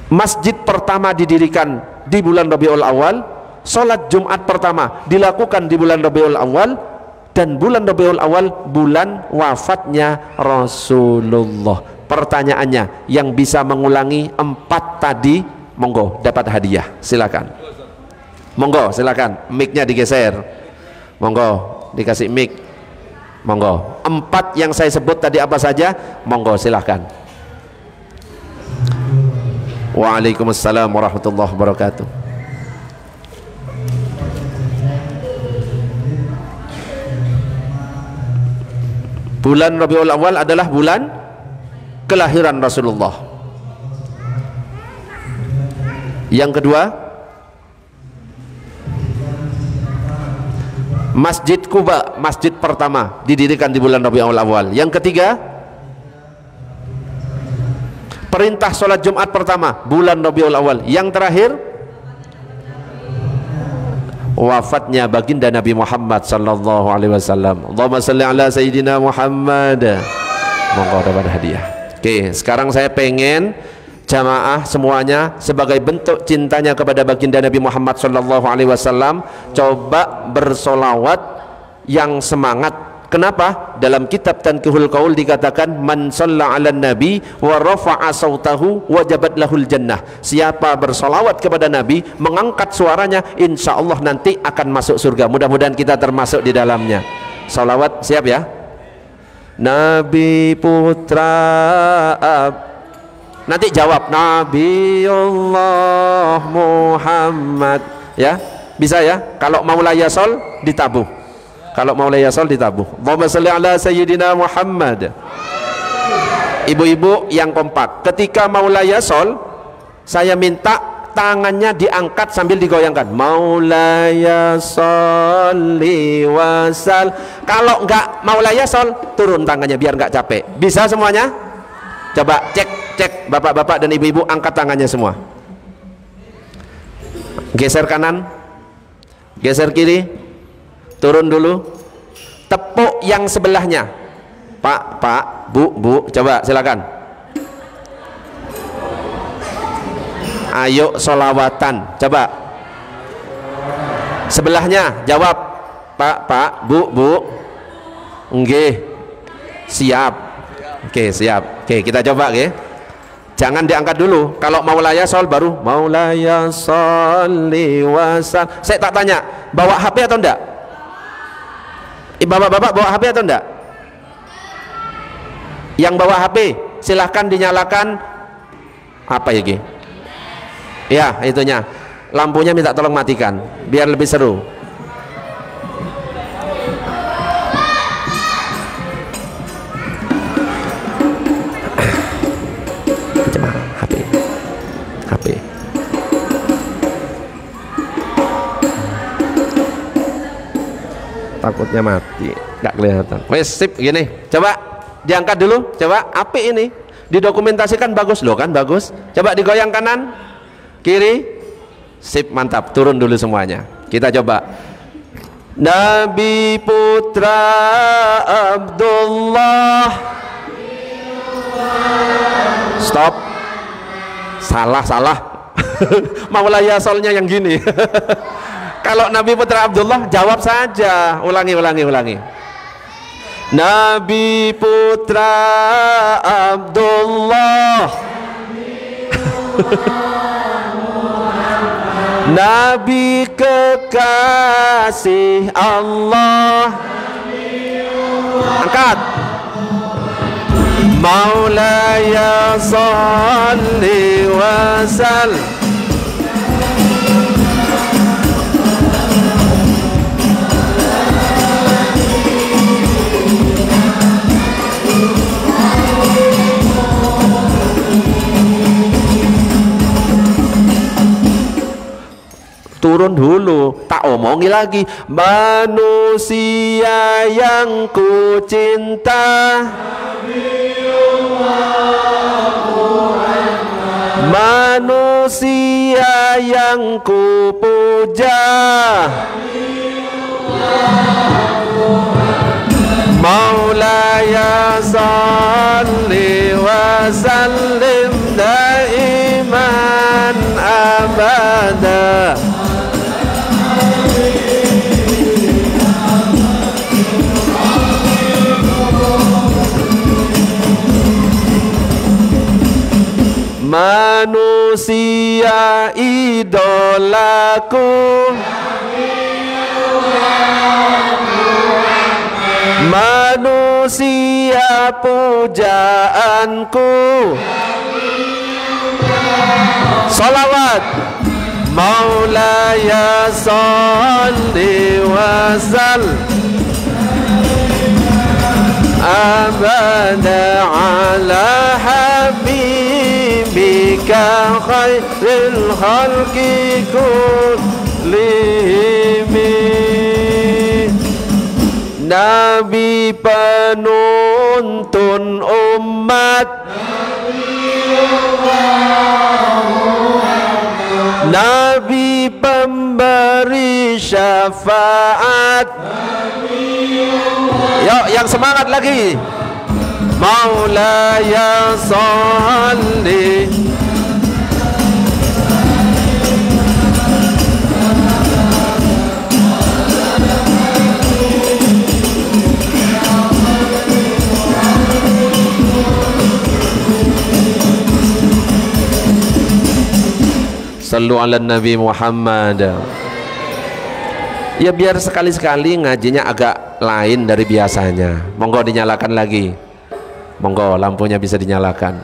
masjid pertama didirikan di bulan Rabiul Awal, sholat Jumat pertama dilakukan di bulan Rabiul Awal, dan bulan Rabiul Awal bulan wafatnya Rasulullah. Pertanyaannya, yang bisa mengulangi 4 tadi, monggo dapat hadiah, silakan. Monggo silakan, mic-nya digeser, monggo dikasih mic, monggo. 4 yang saya sebut tadi apa saja, monggo silakan. Waalaikumsalam warahmatullahi wabarakatuh. Bulan Rabiul Awal adalah bulan kelahiran Rasulullah. Yang kedua, Masjid Kuba, masjid pertama didirikan di bulan Rabiul Awal. Yang ketiga, perintah sholat Jumat pertama bulan Rabiul Awal. Yang terakhir, wafatnya baginda Nabi Muhammad sallallahu alaihi wasallam. Allahumma shalli ala sayyidina Muhammad. Monggo dapat hadiah. Oke, sekarang saya pengen jamaah semuanya sebagai bentuk cintanya kepada baginda Nabi Muhammad sallallahu alaihi wasallam coba bersolawat yang semangat. Kenapa? Dalam kitab Tanqihul Qaul dikatakan man shalla 'alan nabi wa rafa'a sautahu wajabat lahul jannah. Siapa bersolawat kepada Nabi, mengangkat suaranya, insya Allah nanti akan masuk surga. Mudah-mudahan kita termasuk di dalamnya. Salawat siap ya? Nabi putra nanti jawab Nabiullah Muhammad, ya bisa ya. Kalau Maulaya Sol ditabuh. Kalau Maulaya Sol ditabuh. Allahumma sholli ala sayyidina Muhammad. Ibu-ibu yang kompak, ketika Maulaya Sol, saya minta tangannya diangkat sambil digoyangkan. Maulaya sholli wasal. Kalau enggak Maulaya Sol, turun tangannya biar enggak capek. Bisa semuanya? Coba cek bapak-bapak dan ibu-ibu, angkat tangannya semua. Geser kanan, geser kiri, turun dulu. Tepuk yang sebelahnya, Pak, Bu, coba silakan. Ayo solawatan, coba. Sebelahnya jawab. Pak, Bu. Nggih. Siap. Oke, siap. Oke, kita coba, oke. Jangan diangkat dulu. Kalau maulaya sol baru maulaya sholli wasal. Saya tak tanya, bawa HP atau enggak? Bapak-bapak bawa HP atau enggak? Yang bawa HP silahkan dinyalakan apa ya, Ki? Ya, itunya. Lampunya minta tolong matikan biar lebih seru. Coba HP. Takutnya mati, nggak kelihatan. Wes sip gini. Coba diangkat dulu. Coba api ini didokumentasikan bagus loh kan, bagus. Coba digoyang kanan, kiri. Sip, mantap. Turun dulu semuanya. Kita coba. Nabi putra Abdullah. Stop. Salah. Maulaya solnya yang gini. Kalau Nabi putra Abdullah jawab saja. Ulangi. Nabi putra Abdullah. Nabi kekasih Allah. Angkat. Maulaya sholli wa sallim. Turun dulu, tak omongi lagi. Manusia yang ku cinta, manusia yang ku puja, Maulaya salli wa sallim daiman abada. Manusia idolaku, manusia pujaanku. Salawat. Maulaya sholli wa sallim abada ala habibika khairil khalqi kullihim. Nabi penuntun umat, Nabi pemberi syafaat. Yuk yang semangat lagi. Maulaya sholli. Sallu ala Nabi Muhammad. Ya biar sekali-sekali ngajinya agak lain dari biasanya. Monggo dinyalakan lagi. Monggo lampunya bisa dinyalakan.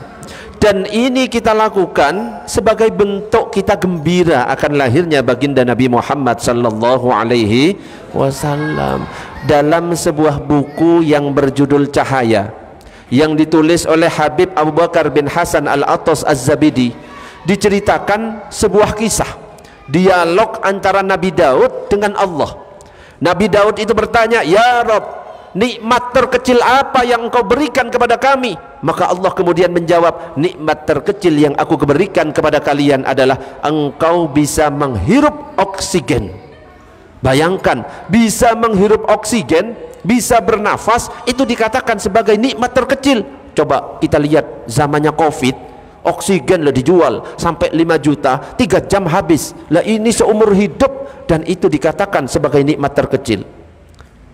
Dan ini kita lakukan sebagai bentuk kita gembira akan lahirnya baginda Nabi Muhammad sallallahu alaihi wasallam dalam sebuah buku yang berjudul Cahaya yang ditulis oleh Habib Abu Bakar bin Hasan Al-Attas Az-Zabidi. Diceritakan sebuah kisah dialog antara Nabi Daud dengan Allah. Nabi Daud itu bertanya, "Ya Rabb, nikmat terkecil apa yang engkau berikan kepada kami?" Maka Allah kemudian menjawab, "Nikmat terkecil yang aku berikan kepada kalian adalah engkau bisa menghirup oksigen." Bayangkan, bisa menghirup oksigen bisa bernafas itu dikatakan sebagai nikmat terkecil. Coba kita lihat zamannya Covid, oksigen lah dijual sampai 5 juta, 3 jam habis lah, ini seumur hidup, dan itu dikatakan sebagai nikmat terkecil.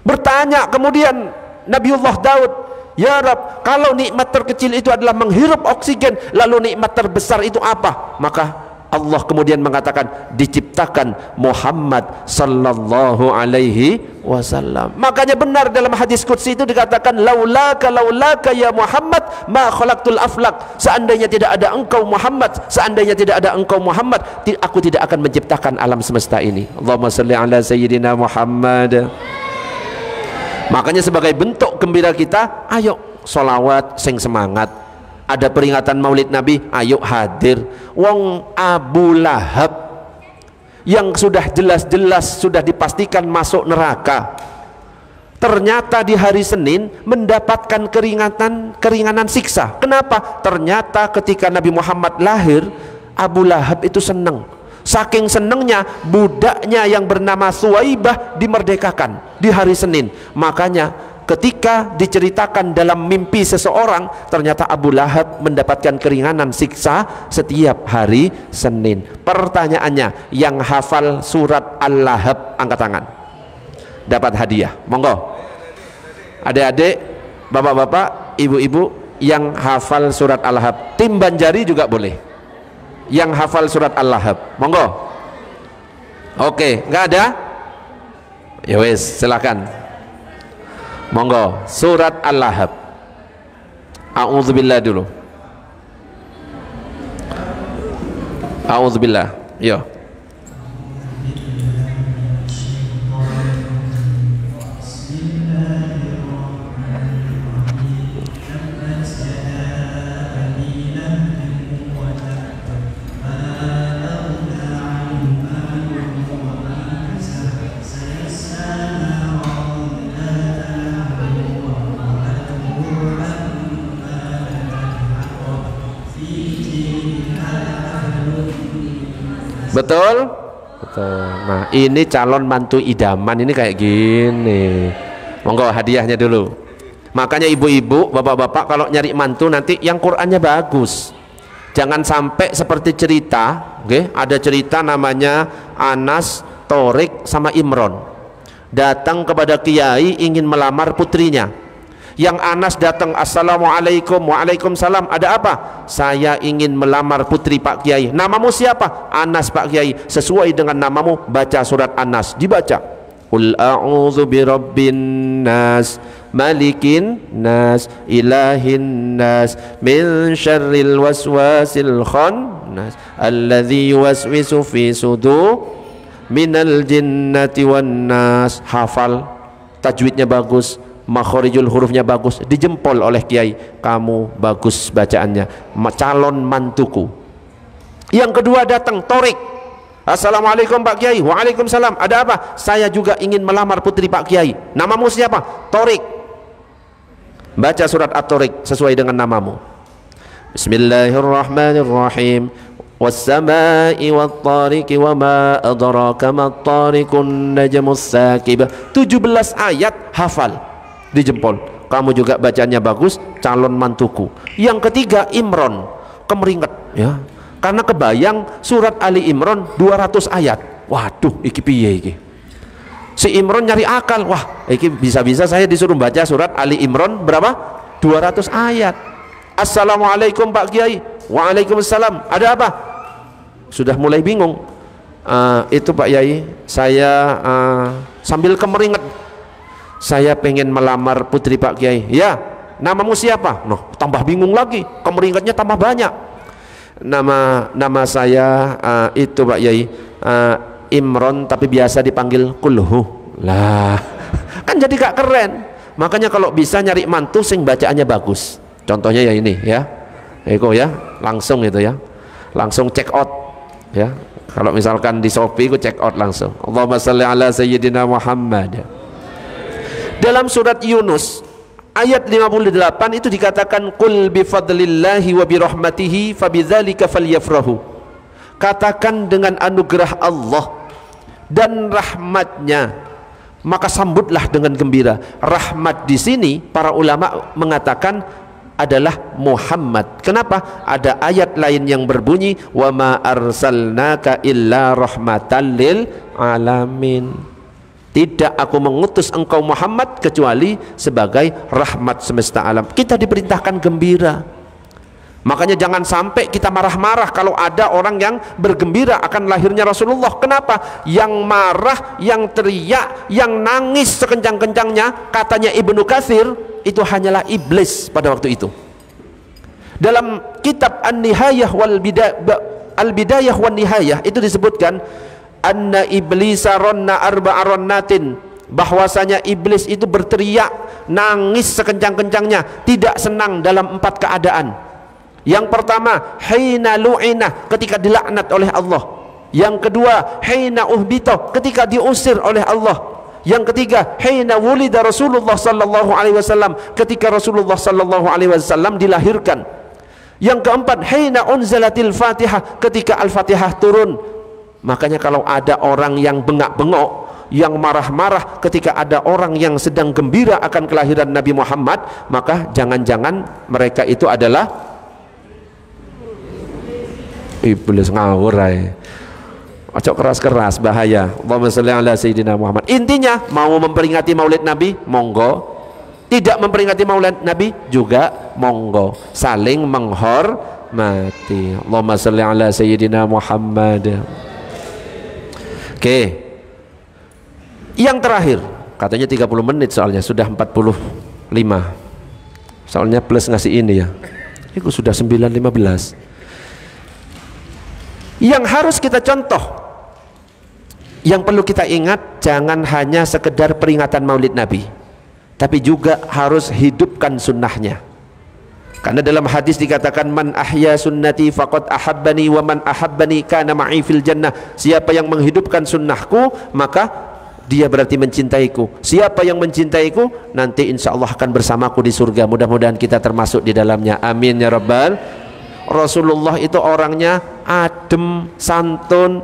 Bertanya kemudian Nabiullah Daud, ya Rab, kalau nikmat terkecil itu adalah menghirup oksigen, lalu nikmat terbesar itu apa? Maka Allah kemudian mengatakan diciptakan Muhammad sallallahu alaihi wasallam. Makanya benar dalam hadis qudsi itu dikatakan laulaka ya Muhammad ma khalaqtul aflak. Seandainya tidak ada engkau Muhammad, seandainya tidak ada engkau Muhammad, aku tidak akan menciptakan alam semesta ini. Allahumma shalli ala sayyidina Muhammad. Makanya sebagai bentuk gembira kita, ayo sholawat sing semangat. Ada peringatan maulid Nabi, ayo hadir. Wong Abu Lahab yang sudah jelas-jelas sudah dipastikan masuk neraka, ternyata di hari Senin mendapatkan keringanan siksa. Kenapa? Ternyata ketika Nabi Muhammad lahir, Abu Lahab itu senang. Saking senangnya, budaknya yang bernama Suwaibah dimerdekakan di hari Senin. Makanya ketika diceritakan dalam mimpi seseorang, ternyata Abu Lahab mendapatkan keringanan siksa setiap hari Senin. Pertanyaannya, yang hafal surat Al-Lahab angkat tangan, dapat hadiah. Monggo adik-adik, bapak-bapak, ibu-ibu yang hafal surat Al-Lahab, tim Banjari juga boleh yang hafal surat Al-Lahab, monggo. Oke, nggak ada? Ya wes, silakan. Monggo, surat Al-Lahab. A'udzubillah dulu. A'udzubillah. Yo. Betul? Betul. Nah, ini calon mantu idaman ini kayak gini. Monggo hadiahnya dulu. Makanya ibu-ibu, bapak-bapak kalau nyari mantu nanti yang Qur'annya bagus. Jangan sampai seperti cerita, okay? Ada cerita namanya Anas, Torik sama Imron. Datang kepada kiai ingin melamar putrinya. Yang Anas datang, assalamualaikum, waalaikumsalam, ada apa? Saya ingin melamar putri Pak Kiai. Namamu siapa? Anas Pak Kiai. Sesuai dengan namamu, baca surat Anas. Dibaca, qul a'udzu birabbin nas, malikin nas, ilahin nas, min syarril waswasil khannas, alladzi yuwaswisu fi sudur minal jinnati wan nas. Hafal, tajwidnya bagus, makhorijul hurufnya bagus, dijempol oleh kiai. Kamu bagus bacaannya, calon mantuku. Yang kedua datang Torik, assalamualaikum Pak Kiai. Waalaikumsalam, ada apa? Saya juga ingin melamar putri Pak Kiai. Namamu siapa? Torik. Baca surat At-Torik sesuai dengan namamu. Bismillahirrahmanirrahim. Wassama'i wattariqi wama adraka mattariqun najmus sakib. 17 ayat hafal, dijempol. Kamu juga bacanya bagus, calon mantuku. Yang ketiga Imron, kemeringet ya, karena kebayang surat Ali Imron 200 ayat. Waduh, iki piye iki? Si Imron nyari akal, wah iki bisa-bisa saya disuruh baca surat Ali Imron berapa? 200 ayat. Assalamualaikum Pak Kiai. Waalaikumsalam, ada apa? Sudah mulai bingung. Itu Pak Yai, saya sambil kemeringet, saya pengen melamar putri Pak Kiai. Ya, namamu siapa? Noh, tambah bingung lagi, kemeringetnya tambah banyak. Nama saya itu Pak Yai, Imron, tapi biasa dipanggil Kulhu. Lah, kan jadi gak keren. Makanya kalau bisa nyari mantu sing bacaannya bagus. Contohnya ya ini ya, Eko ya, langsung itu ya, langsung check out ya. Kalau misalkan di Shopee, aku check out langsung. Allahumma shalli ala sayyidina Muhammad. Dalam surat Yunus ayat 58 itu dikatakan qul bi fadlillahi wa bi rahmatihi fabidzalika falyafrahu. Katakan dengan anugerah Allah dan rahmatnya, maka sambutlah dengan gembira. Rahmat di sini para ulama mengatakan adalah Muhammad. Kenapa? Ada ayat lain yang berbunyi wa ma arsalnaka illa rahmatan lil alamin. Tidak aku mengutus engkau Muhammad kecuali sebagai rahmat semesta alam. Kita diperintahkan gembira. Makanya jangan sampai kita marah-marah kalau ada orang yang bergembira akan lahirnya Rasulullah. Kenapa? Yang marah, yang teriak, yang nangis sekencang-kencangnya, katanya Ibnu Katsir, itu hanyalah iblis pada waktu itu. Dalam kitab An-Nihayah wal Al-Bidayah wan Nihayah itu disebutkan anna iblisa ronna arba'a ronnatin, bahwasanya iblis itu berteriak, nangis sekencang-kencangnya, tidak senang dalam 4 keadaan. Yang pertama, hina lu'ina, ketika dilaknat oleh Allah. Yang kedua, hina uhbita, ketika diusir oleh Allah. Yang ketiga, hina wulida Rasulullah sallallahu alaihi wasallam, ketika Rasulullah sallallahu alaihi wasallam dilahirkan. Yang keempat, hina unzalatil Fatihah, ketika Al-Fatihah turun. Makanya kalau ada orang yang bengak-bengok, yang marah-marah ketika ada orang yang sedang gembira akan kelahiran Nabi Muhammad, maka jangan-jangan mereka itu adalah iblis ngawur aja. Ojo keras-keras, bahaya. Allahumma sholli ala sayyidina Muhammad. Intinya mau memperingati Maulid Nabi, monggo. Tidak memperingati Maulid Nabi juga monggo. Saling menghormati. Allahumma sholli ala sayyidina Muhammad. Oke. Yang terakhir, katanya 30 menit soalnya sudah 45. Soalnya plus ngasih ini ya. Itu sudah 9.15. Yang harus kita contoh, yang perlu kita ingat, jangan hanya sekedar peringatan Maulid Nabi, tapi juga harus hidupkan sunnahnya. Karena dalam hadis dikatakan man ahya sunnati faqad ahabbani wa man ahabbani kana ma'i fil jannah. Siapa yang menghidupkan sunnahku, maka dia berarti mencintaiku. Siapa yang mencintaiku, nanti insya Allah akan bersamaku di surga. Mudah-mudahan kita termasuk di dalamnya. Amin ya rabbal. Rasulullah itu orangnya adem, santun,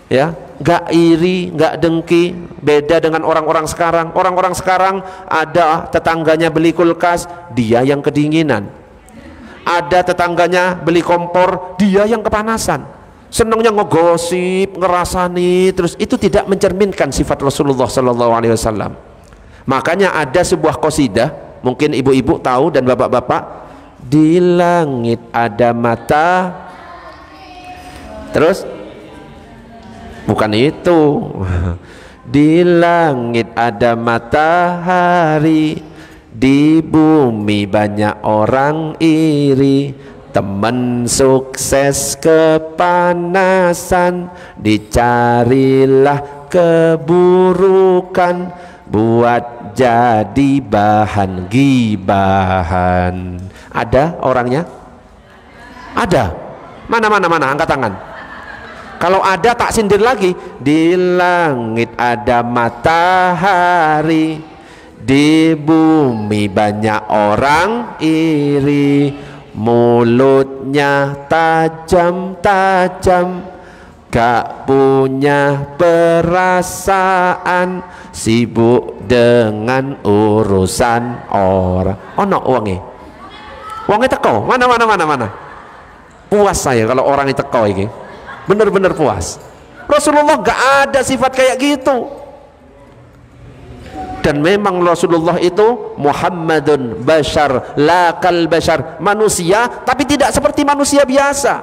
ya, nggak iri, nggak dengki. Beda dengan orang-orang sekarang. Orang-orang sekarang ada tetangganya beli kulkas, dia yang kedinginan. Ada tetangganya beli kompor, dia yang kepanasan. Senangnya ngegosip, ngerasani, terus itu tidak mencerminkan sifat Rasulullah Sallallahu Alaihi Wasallam. Makanya ada sebuah qasidah, mungkin ibu-ibu tahu dan bapak-bapak. Di langit ada mata, terus bukan itu. Di langit ada matahari, di bumi banyak orang iri. Teman sukses kepanasan, dicarilah keburukan, buat jadi bahan gibahan. Ada orangnya? Ada. Mana angkat tangan. Kalau ada tak sindir lagi. Di langit ada matahari, di bumi banyak orang iri. Mulutnya tajam-tajam, gak punya perasaan, sibuk dengan urusan orang. Ono uangnya, uangnya teko. Mana. Puas saya kalau orang itu teko ini. Bener-bener puas. Rasulullah gak ada sifat kayak gitu. Dan memang Rasulullah itu Muhammadun bashar la kal bashar, manusia tapi tidak seperti manusia biasa.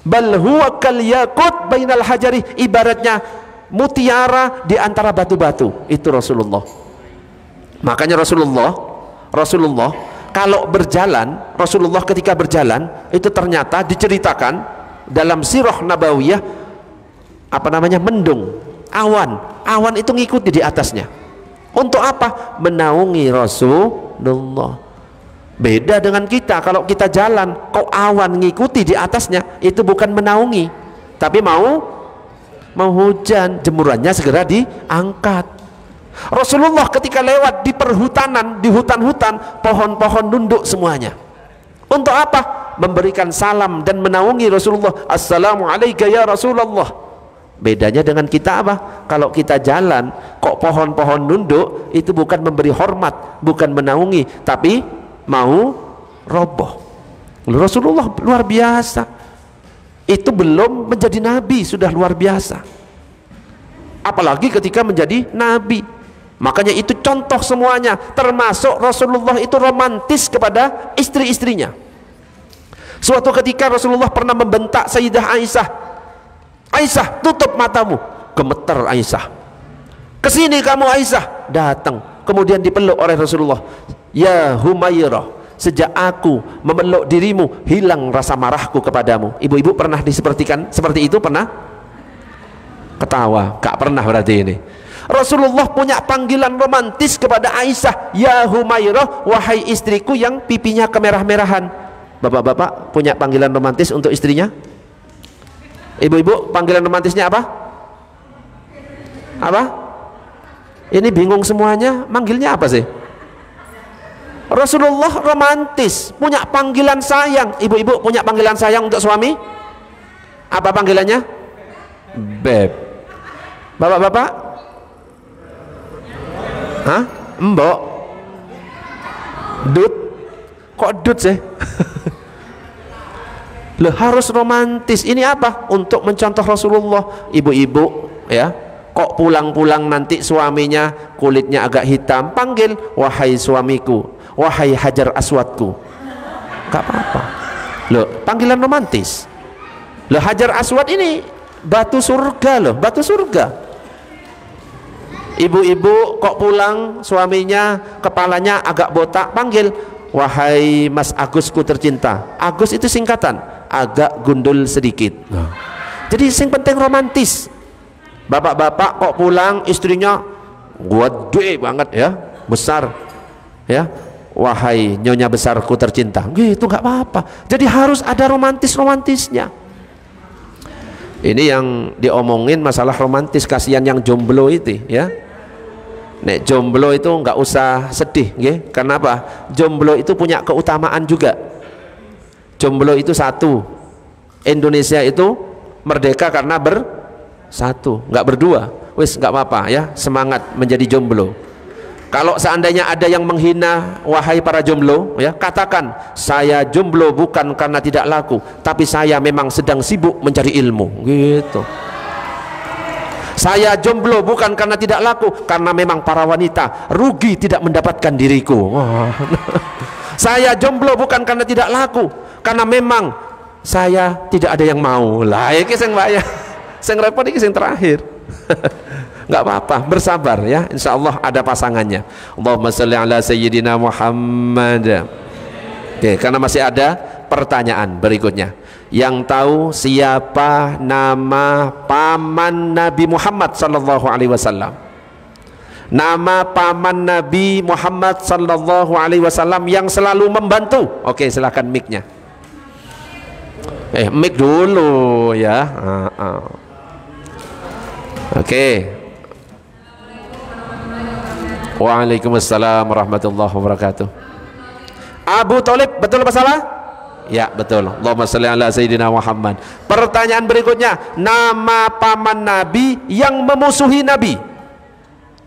Bal huwa kal yakut bainal hajari, ibaratnya mutiara di antara batu-batu. Itu Rasulullah. Makanya Rasulullah kalau berjalan, Rasulullah ketika berjalan itu ternyata diceritakan dalam sirah nabawiyah, mendung, awan itu ngikuti di atasnya. Untuk apa? Menaungi Rasulullah. Beda dengan kita, kalau kita jalan kok awan ngikuti di atasnya, itu bukan menaungi, tapi mau hujan, jemurannya segera diangkat. Rasulullah ketika lewat di perhutanan, di hutan-hutan, pohon-pohon nunduk semuanya. Untuk apa? Memberikan salam dan menaungi Rasulullah. Assalamu alayka ya Rasulullah. Bedanya dengan kita apa? Kalau kita jalan kok pohon-pohon nunduk, itu bukan memberi hormat, bukan menaungi, tapi mau roboh. Rasulullah luar biasa. Itu belum menjadi nabi sudah luar biasa, apalagi ketika menjadi nabi. Makanya itu contoh semuanya, termasuk Rasulullah itu romantis kepada istri-istrinya. Suatu ketika Rasulullah pernah membentak Sayyidah Aisyah, Aisyah tutup matamu. Gemeter Aisyah, kesini kamu Aisyah. Datang, kemudian dipeluk oleh Rasulullah. Ya Humairah, sejak aku memeluk dirimu hilang rasa marahku kepadamu. Ibu-ibu pernah disepertikan seperti itu? Pernah? Ketawa, gak pernah berarti ini. Rasulullah punya panggilan romantis kepada Aisyah, ya Humairah, wahai istriku yang pipinya kemerah-merahan. Bapak-bapak punya panggilan romantis untuk istrinya? Ibu-ibu panggilan romantisnya apa? Apa? Ini bingung semuanya, manggilnya apa sih? Rasulullah romantis, punya panggilan sayang. Ibu-ibu punya panggilan sayang untuk suami? Apa panggilannya? Beb. Bapak-bapak? Hah? Mbok? Dut? Kok dut sih? Loh, harus romantis. Ini apa? Untuk mencontoh Rasulullah. Ibu-ibu ya, kok pulang-pulang nanti suaminya kulitnya agak hitam, panggil wahai suamiku, wahai Hajar Aswadku. Gak apa-apa. Loh, panggilan romantis. Loh, Hajar Aswad ini batu surga loh, batu surga. Ibu-ibu kok pulang suaminya kepalanya agak botak, panggil wahai Mas Agusku tercinta. Agus itu singkatan, agak gundul sedikit. Jadi yang penting romantis. Bapak-bapak kok pulang istrinya gede banget ya, besar ya, wahai nyonya besarku tercinta, gitu nggak apa-apa. Jadi harus ada romantisnya. Ini yang diomongin masalah romantis, kasihan yang jomblo itu ya. Nek jomblo itu nggak usah sedih, nggih. Kenapa? Jomblo itu punya keutamaan juga. Jomblo itu satu. Indonesia itu merdeka karena bersatu, nggak berdua. Wis nggak apa-apa ya, semangat menjadi jomblo. Kalau seandainya ada yang menghina wahai para jomblo ya, katakan saya jomblo bukan karena tidak laku, tapi saya memang sedang sibuk mencari ilmu, gitu. Saya jomblo bukan karena tidak laku, karena memang para wanita rugi tidak mendapatkan diriku. Saya jomblo bukan karena tidak laku, karena memang saya tidak ada yang mau. Lah iki sing bahaya, sing repot iki sing terakhir. Nggak apa-apa, bersabar ya, insya Allah ada pasangannya. Allahumma sholli ala sayyidina Muhammad. Oke, karena masih ada pertanyaan berikutnya. Yang tahu siapa nama paman Nabi Muhammad sallallahu alaihi wasallam? Nama paman Nabi Muhammad sallallahu alaihi wasallam yang selalu membantu. Oke, silakan mic-nya. Mic dulu ya. Oke. Waalaikumsalam warahmatullahi wabarakatuh. Abu Thalib, betul apa salah? Ya, betul. Allahumma sholli ala sayyidina Muhammad. Pertanyaan berikutnya, nama paman Nabi yang memusuhi Nabi.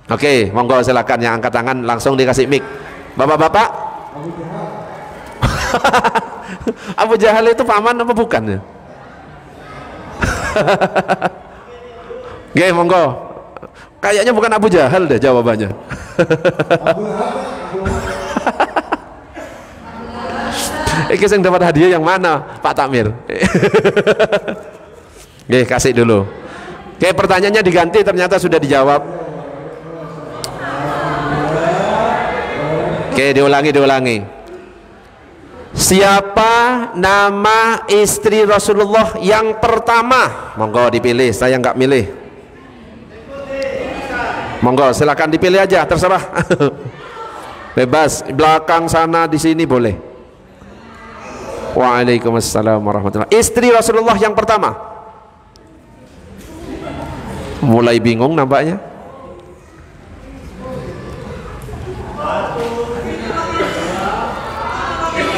Oke, monggo silakan yang angkat tangan langsung dikasih mic. Bapak-bapak? Abu Jahal. Abu Jahal itu paman apa bukan? Oke, monggo. Kayaknya bukan Abu Jahal deh jawabannya. Iki yang dapat hadiah yang mana Pak Takmir? Oke, kasih dulu. Oke, pertanyaannya diganti, ternyata sudah dijawab. Oke, diulangi. Siapa nama istri Rasulullah yang pertama? Monggo dipilih, saya nggak milih. Monggo silakan dipilih aja, terserah. Bebas, belakang sana di sini boleh. Waalaikumsalam warahmatullahi wabarakatuh. Istri Rasulullah yang pertama. Mulai bingung nampaknya.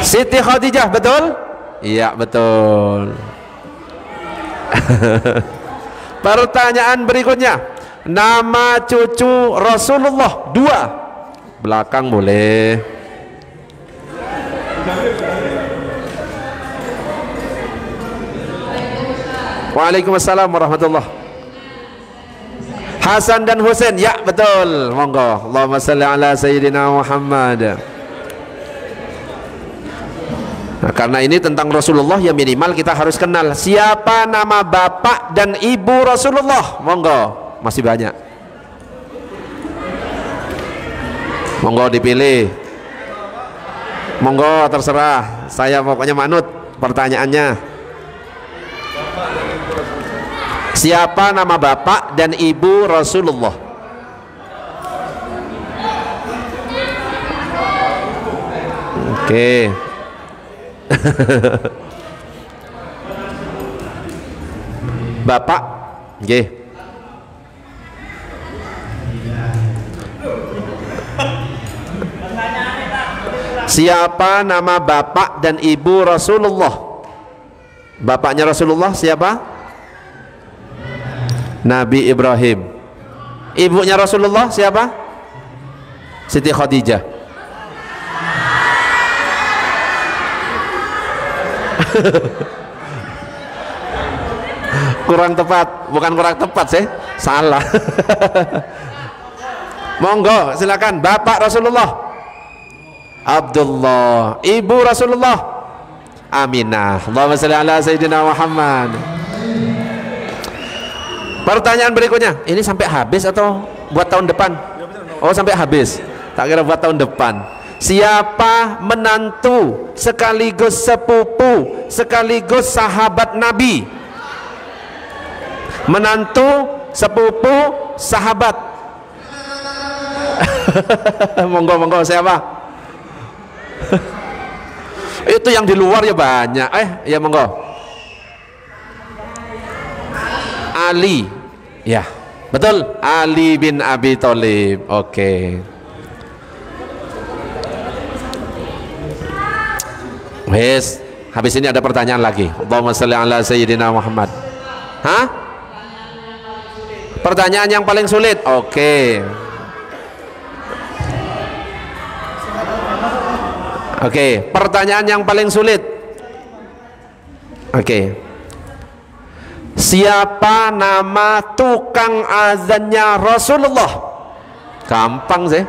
Siti Khadijah, betul? Iya, betul. Pertanyaan berikutnya, nama cucu Rasulullah 2, belakang boleh. Waalaikumsalam warahmatullah. Hasan dan Husain, ya betul, monggo. Allahumma salli ala sayyidina Muhammad. Nah, karena ini tentang Rasulullah, ya minimal kita harus kenal siapa nama bapak dan ibu Rasulullah. Monggo, masih banyak. Monggo dipilih. Monggo terserah. Saya pokoknya manut pertanyaannya. Siapa nama bapak dan ibu Rasulullah? Oke. Bapak, nggih. Siapa nama bapak dan ibu Rasulullah? Bapaknya Rasulullah siapa? Nabi Ibrahim. Ibunya Rasulullah siapa? Siti Khadijah. Kurang tepat, bukan kurang tepat sih, salah. Monggo silakan. Bapak Rasulullah Abdullah, ibu Rasulullah Aminah. Allahumma shalli ala sayyidina Muhammad. Pertanyaan berikutnya, ini sampai habis atau buat tahun depan? Oh, sampai habis, tak kira buat tahun depan. Siapa menantu sekaligus sepupu sekaligus sahabat Nabi? Menantu, sepupu, sahabat. Monggo siapa? Itu yang di luar ya banyak. Ya monggo. Ali. Ya, betul. Ali bin Abi Thalib. Oke. Wes, habis ini ada pertanyaan lagi. Allahumma shalli ala sayyidina Muhammad. Hah? Pertanyaan yang paling sulit. Oke. Oke, pertanyaan yang paling sulit. Oke. Siapa nama tukang azannya Rasulullah? Gampang sih.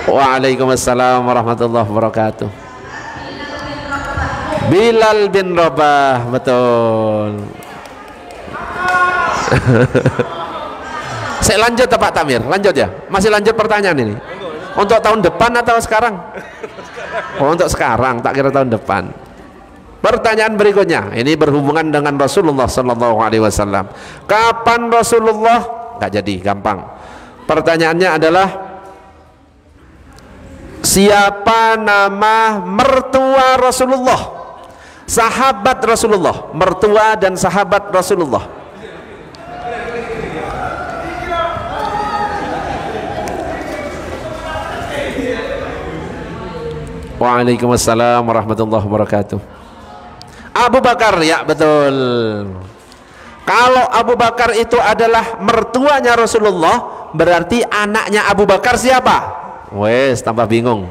Waalaikumsalam warahmatullahi wabarakatuh. Bilal bin Rabah, betul. Saya lanjut Pak Tamir, lanjut ya. Masih lanjut pertanyaan ini. Untuk tahun depan atau sekarang? Oh, untuk sekarang, tak kira tahun depan. Pertanyaan berikutnya, ini berhubungan dengan Rasulullah Sallallahu Alaihi Wasallam. Kapan Rasulullah? Nggak jadi, gampang. Pertanyaannya adalah siapa nama mertua Rasulullah? Sahabat Rasulullah, mertua dan sahabat Rasulullah. Waalaikumsalam warahmatullahi wabarakatuh. Abu Bakar, ya betul. Kalau Abu Bakar itu adalah mertuanya Rasulullah, berarti anaknya Abu Bakar siapa? Wes, tambah bingung.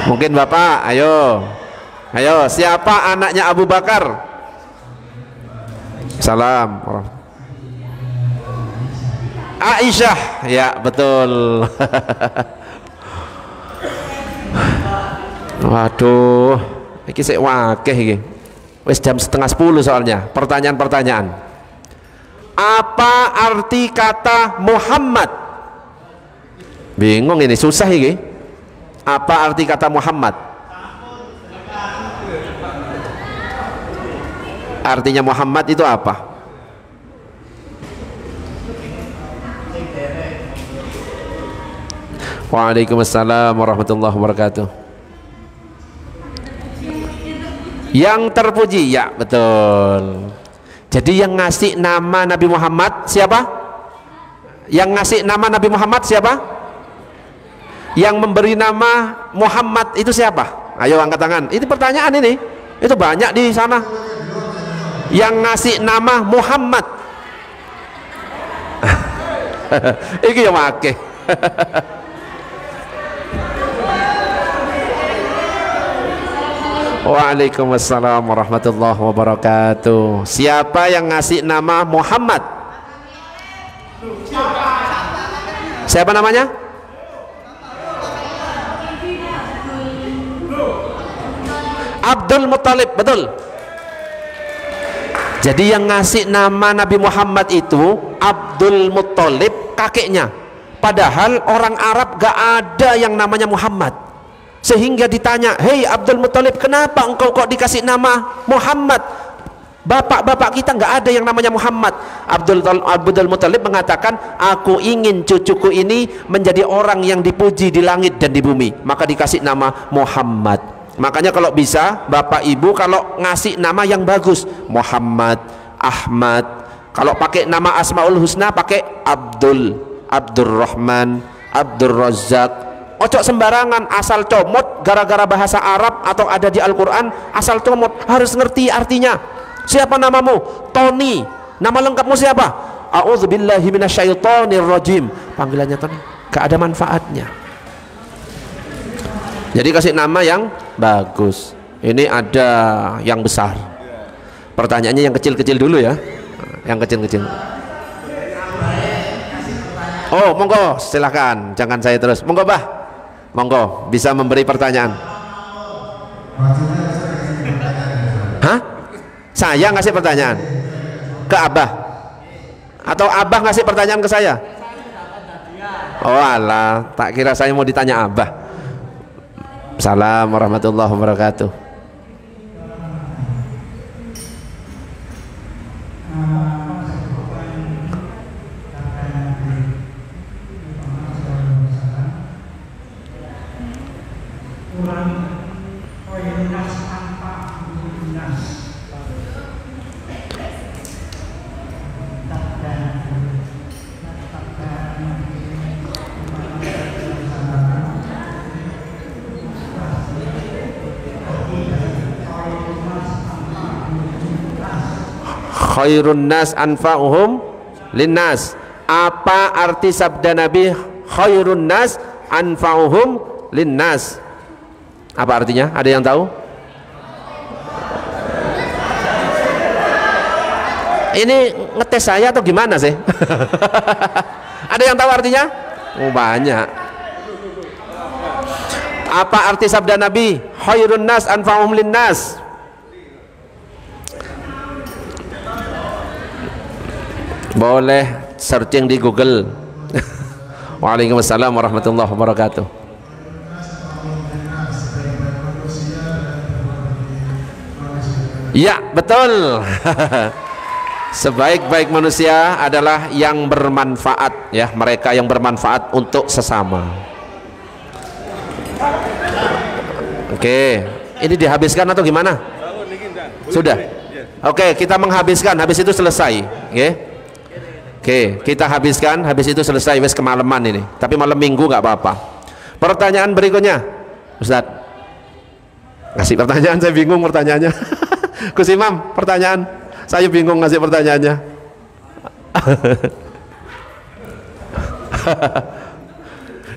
Mungkin Bapak, ayo. Ayo, siapa anaknya Abu Bakar? Salam. Aisyah, ya betul. Waduh, iki sik wakeh iki. Wis jam 9:30 soalnya. Pertanyaan-pertanyaan. Apa arti kata Muhammad? Bingung ini, susah iki. Apa arti kata Muhammad? Artinya Muhammad itu apa? Waalaikumsalam warahmatullahi wabarakatuh. Yang terpuji, ya betul. Jadi yang ngasih nama Nabi Muhammad siapa? Yang ngasih nama Nabi Muhammad siapa? Yang memberi nama Muhammad itu siapa? Ayo angkat tangan. Ini pertanyaan ini. Itu banyak di sana yang ngasih nama Muhammad. Iki yang make. Waalaikumsalam warahmatullahi wabarakatuh. Siapa yang ngasih nama Muhammad? Siapa namanya? Abdul Muttalib, betul. Jadi yang ngasih nama Nabi Muhammad itu Abdul Muttalib, kakeknya. Padahal orang Arab gak ada yang namanya Muhammad. Sehingga ditanya, hei Abdul Muttalib, kenapa engkau kok dikasih nama Muhammad? Bapak-bapak kita nggak ada yang namanya Muhammad. Abdul Muttalib mengatakan, aku ingin cucuku ini menjadi orang yang dipuji di langit dan di bumi, maka dikasih nama Muhammad. Makanya kalau bisa bapak ibu kalau ngasih nama yang bagus, Muhammad, Ahmad. Kalau pakai nama Asmaul Husna pakai Abdul, Abdurrahman, Abdul Razak. Ocok sembarangan asal comot gara-gara bahasa Arab atau ada di Al-Quran, asal comot, harus ngerti artinya. Siapa namamu? Tony. Nama lengkapmu siapa? A'udzubillahi minasyaitonirrajim. Panggilannya Tony, gak ada manfaatnya. Jadi kasih nama yang bagus. Ini ada yang besar. Pertanyaannya yang kecil-kecil dulu ya. Yang kecil-kecil. Oh, monggo, silahkan. Jangan saya terus. Monggo, Bah. Monggo, bisa memberi pertanyaan. Hah? Saya ngasih pertanyaan ke Abah atau Abah ngasih pertanyaan ke saya? Oh alah, tak kira saya mau ditanya Abah. Assalamualaikum warahmatullahi wabarakatuh. Khairun nas anfa'uhum linnas. Apa arti sabda Nabi khairun nas anfa'uhum linnas? Apa artinya? Ada yang tahu? Ini ngetes saya atau gimana sih? Ada yang tahu artinya? Oh banyak. Apa arti sabda Nabi khairun nas anfa'uhum linnas? Boleh searching di Google. Waalaikumsalam warahmatullahi wabarakatuh. Ya, betul. Sebaik-baik manusia adalah yang bermanfaat, ya, mereka yang bermanfaat untuk sesama. Oke, ini dihabiskan atau gimana? Sudah. Oke, kita menghabiskan, habis itu selesai, oke? Oke, kita habiskan, habis itu selesai, wes kemalaman ini. Tapi malam minggu nggak apa-apa. Pertanyaan berikutnya, Ustadz. Ngasih pertanyaan, saya bingung pertanyaannya. Gus Imam, pertanyaan, saya bingung ngasih pertanyaannya.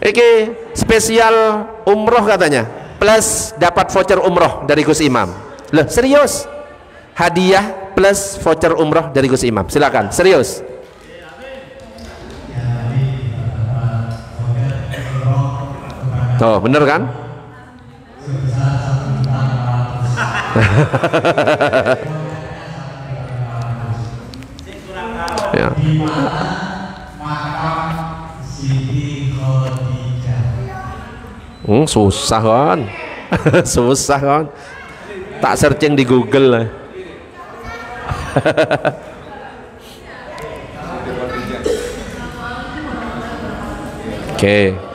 Iki spesial umroh katanya, plus dapat voucher umroh dari Gus Imam. Loh, serius? Hadiah plus voucher umroh dari Gus Imam. Silakan, serius. Oh, bener kan? Ya. Susah kan? Susah kan? Tak searching di Google lah. Oke.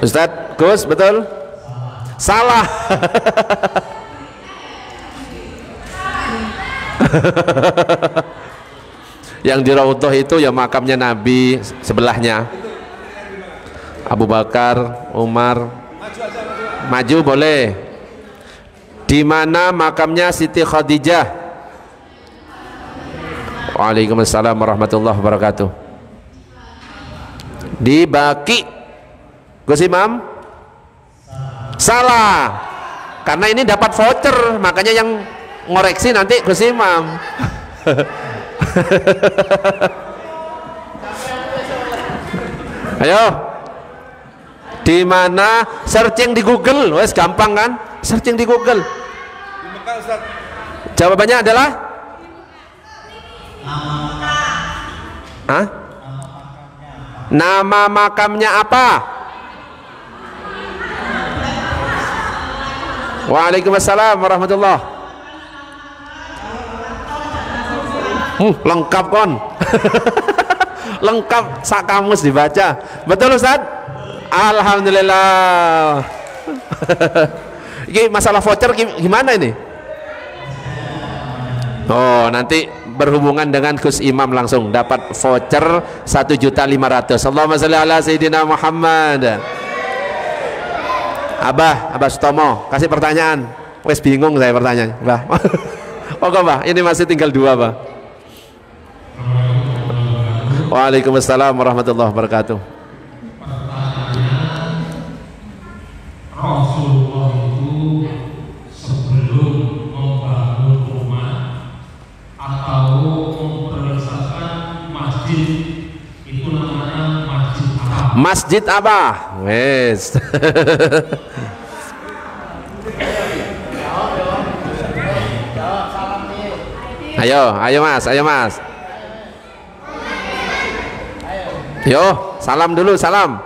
Ustadz, Gus, betul? Salah. Yang di Raudhah itu ya makamnya Nabi, sebelahnya. Abu Bakar, Umar. Maju boleh. Di mana makamnya Siti Khadijah? Waalaikumsalam warahmatullahi wabarakatuh. Di Baki. Gus Imam? Salah. Karena ini dapat voucher, makanya yang ngoreksi nanti Gus Imam. Ayo. Di mana? Searching di Google. Wes gampang kan? Searching di Google. Jawabannya adalah Hah? Nama makamnya apa? Waalaikumsalam warahmatullahi. Lengkap kon. Lengkap, sak kamus dibaca. Betul Ustaz? Alhamdulillah. Ini masalah voucher gimana ini? Oh, nanti berhubungan dengan Gus Imam langsung dapat voucher 1.500.000. Allahumma sholli ala Sayyidina Muhammad. Abah Sutomo kasih pertanyaan. Wes bingung saya pertanyaan, Bah. Oke, Bah, ini masih tinggal 2, Bah. Waalaikumsalam warahmatullahi wabarakatuh. Rasulullah itu sebelum membangun rumah atau memperlihatkan masjid itu namanya masjid apa? Masjid apa? Wes. Ayo Mas. Yo, salam dulu, salam.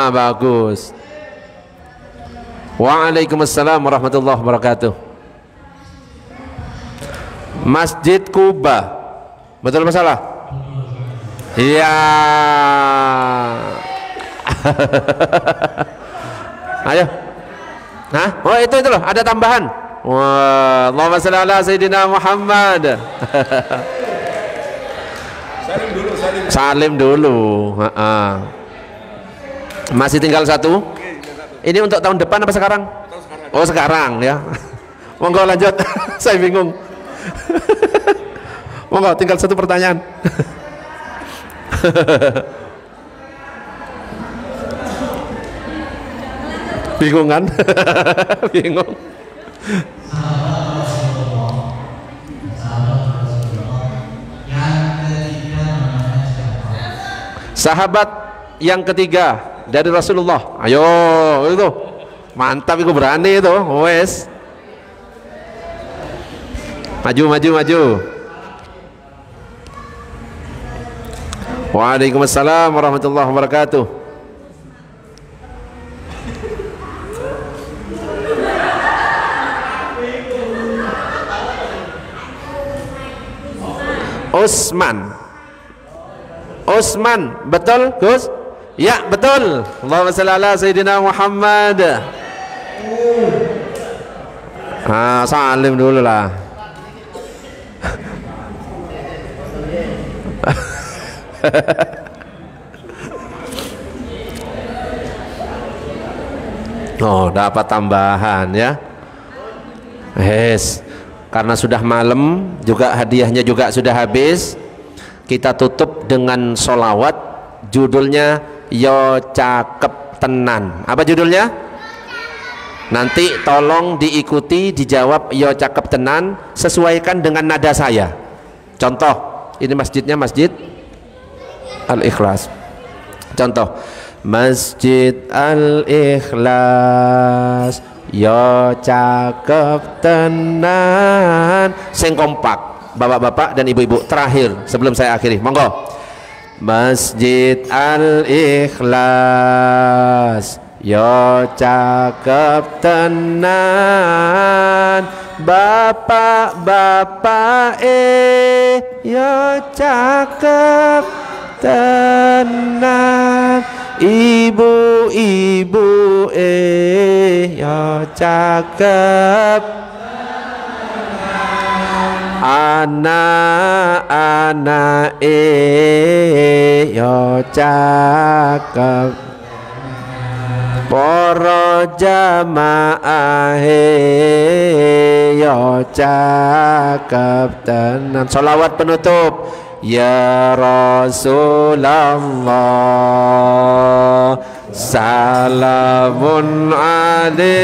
Bagus. Waalaikumsalam warahmatullahi wabarakatuh. Masjid Kuba. Betul masalah? Iya. Ayo. Hah? Oh, itu loh, ada tambahan. Wah, Allahumma shalli ala Sayyidina Muhammad. Salim dulu. Masih tinggal 1. Ini untuk tahun depan apa sekarang? Oh, sekarang ya. Monggo lanjut. Saya bingung. Monggo, tinggal 1 pertanyaan. Bingung kan? Bingung. Sahabat yang ketiga dari Rasulullah. Ayo, itu mantap, itu berani itu. Wes, maju. Waalaikumsalam warahmatullahi wabarakatuh. Utsman, betul Gus? Ya, betul. Allahumma shalli ala Sayyidina Muhammad. Salim dulu lah. Oh, dapat tambahan ya. Karena sudah malam juga, hadiahnya juga sudah habis. Kita tutup dengan sholawat, judulnya Yo Cakep Tenan. Apa judulnya? Nanti tolong diikuti, dijawab Yo Cakep Tenan, sesuaikan dengan nada saya. Contoh, ini masjidnya Masjid Al-Ikhlas. Contoh, Masjid Al-Ikhlas, Yo Cakep Tenan. Sing kompak, bapak-bapak dan ibu-ibu. Terakhir sebelum saya akhiri, monggo. Masjid Al-Ikhlas, Yo Cakep Tenan. Bapak-bapak yo cakep tenan. Ibu-ibu yo cakep. anak yo cakep, para jamaahe yo cakep tenan. Sholawat penutup. Ya Rasulullah salamun alaih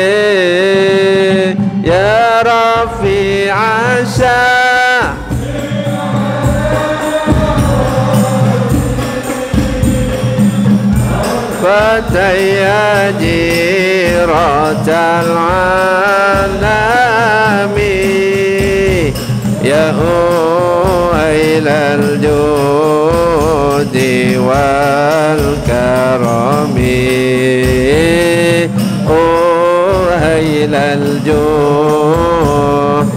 ya Rafi'a syah fataya jiratal alami ya ilal judi wal karami ilal jud.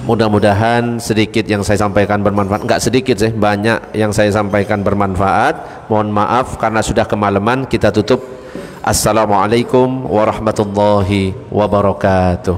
Mudah-mudahan sedikit yang saya sampaikan bermanfaat. Enggak sedikit sih, banyak yang saya sampaikan bermanfaat. Mohon maaf karena sudah kemalaman. Kita tutup. Assalamualaikum warahmatullahi wabarakatuh.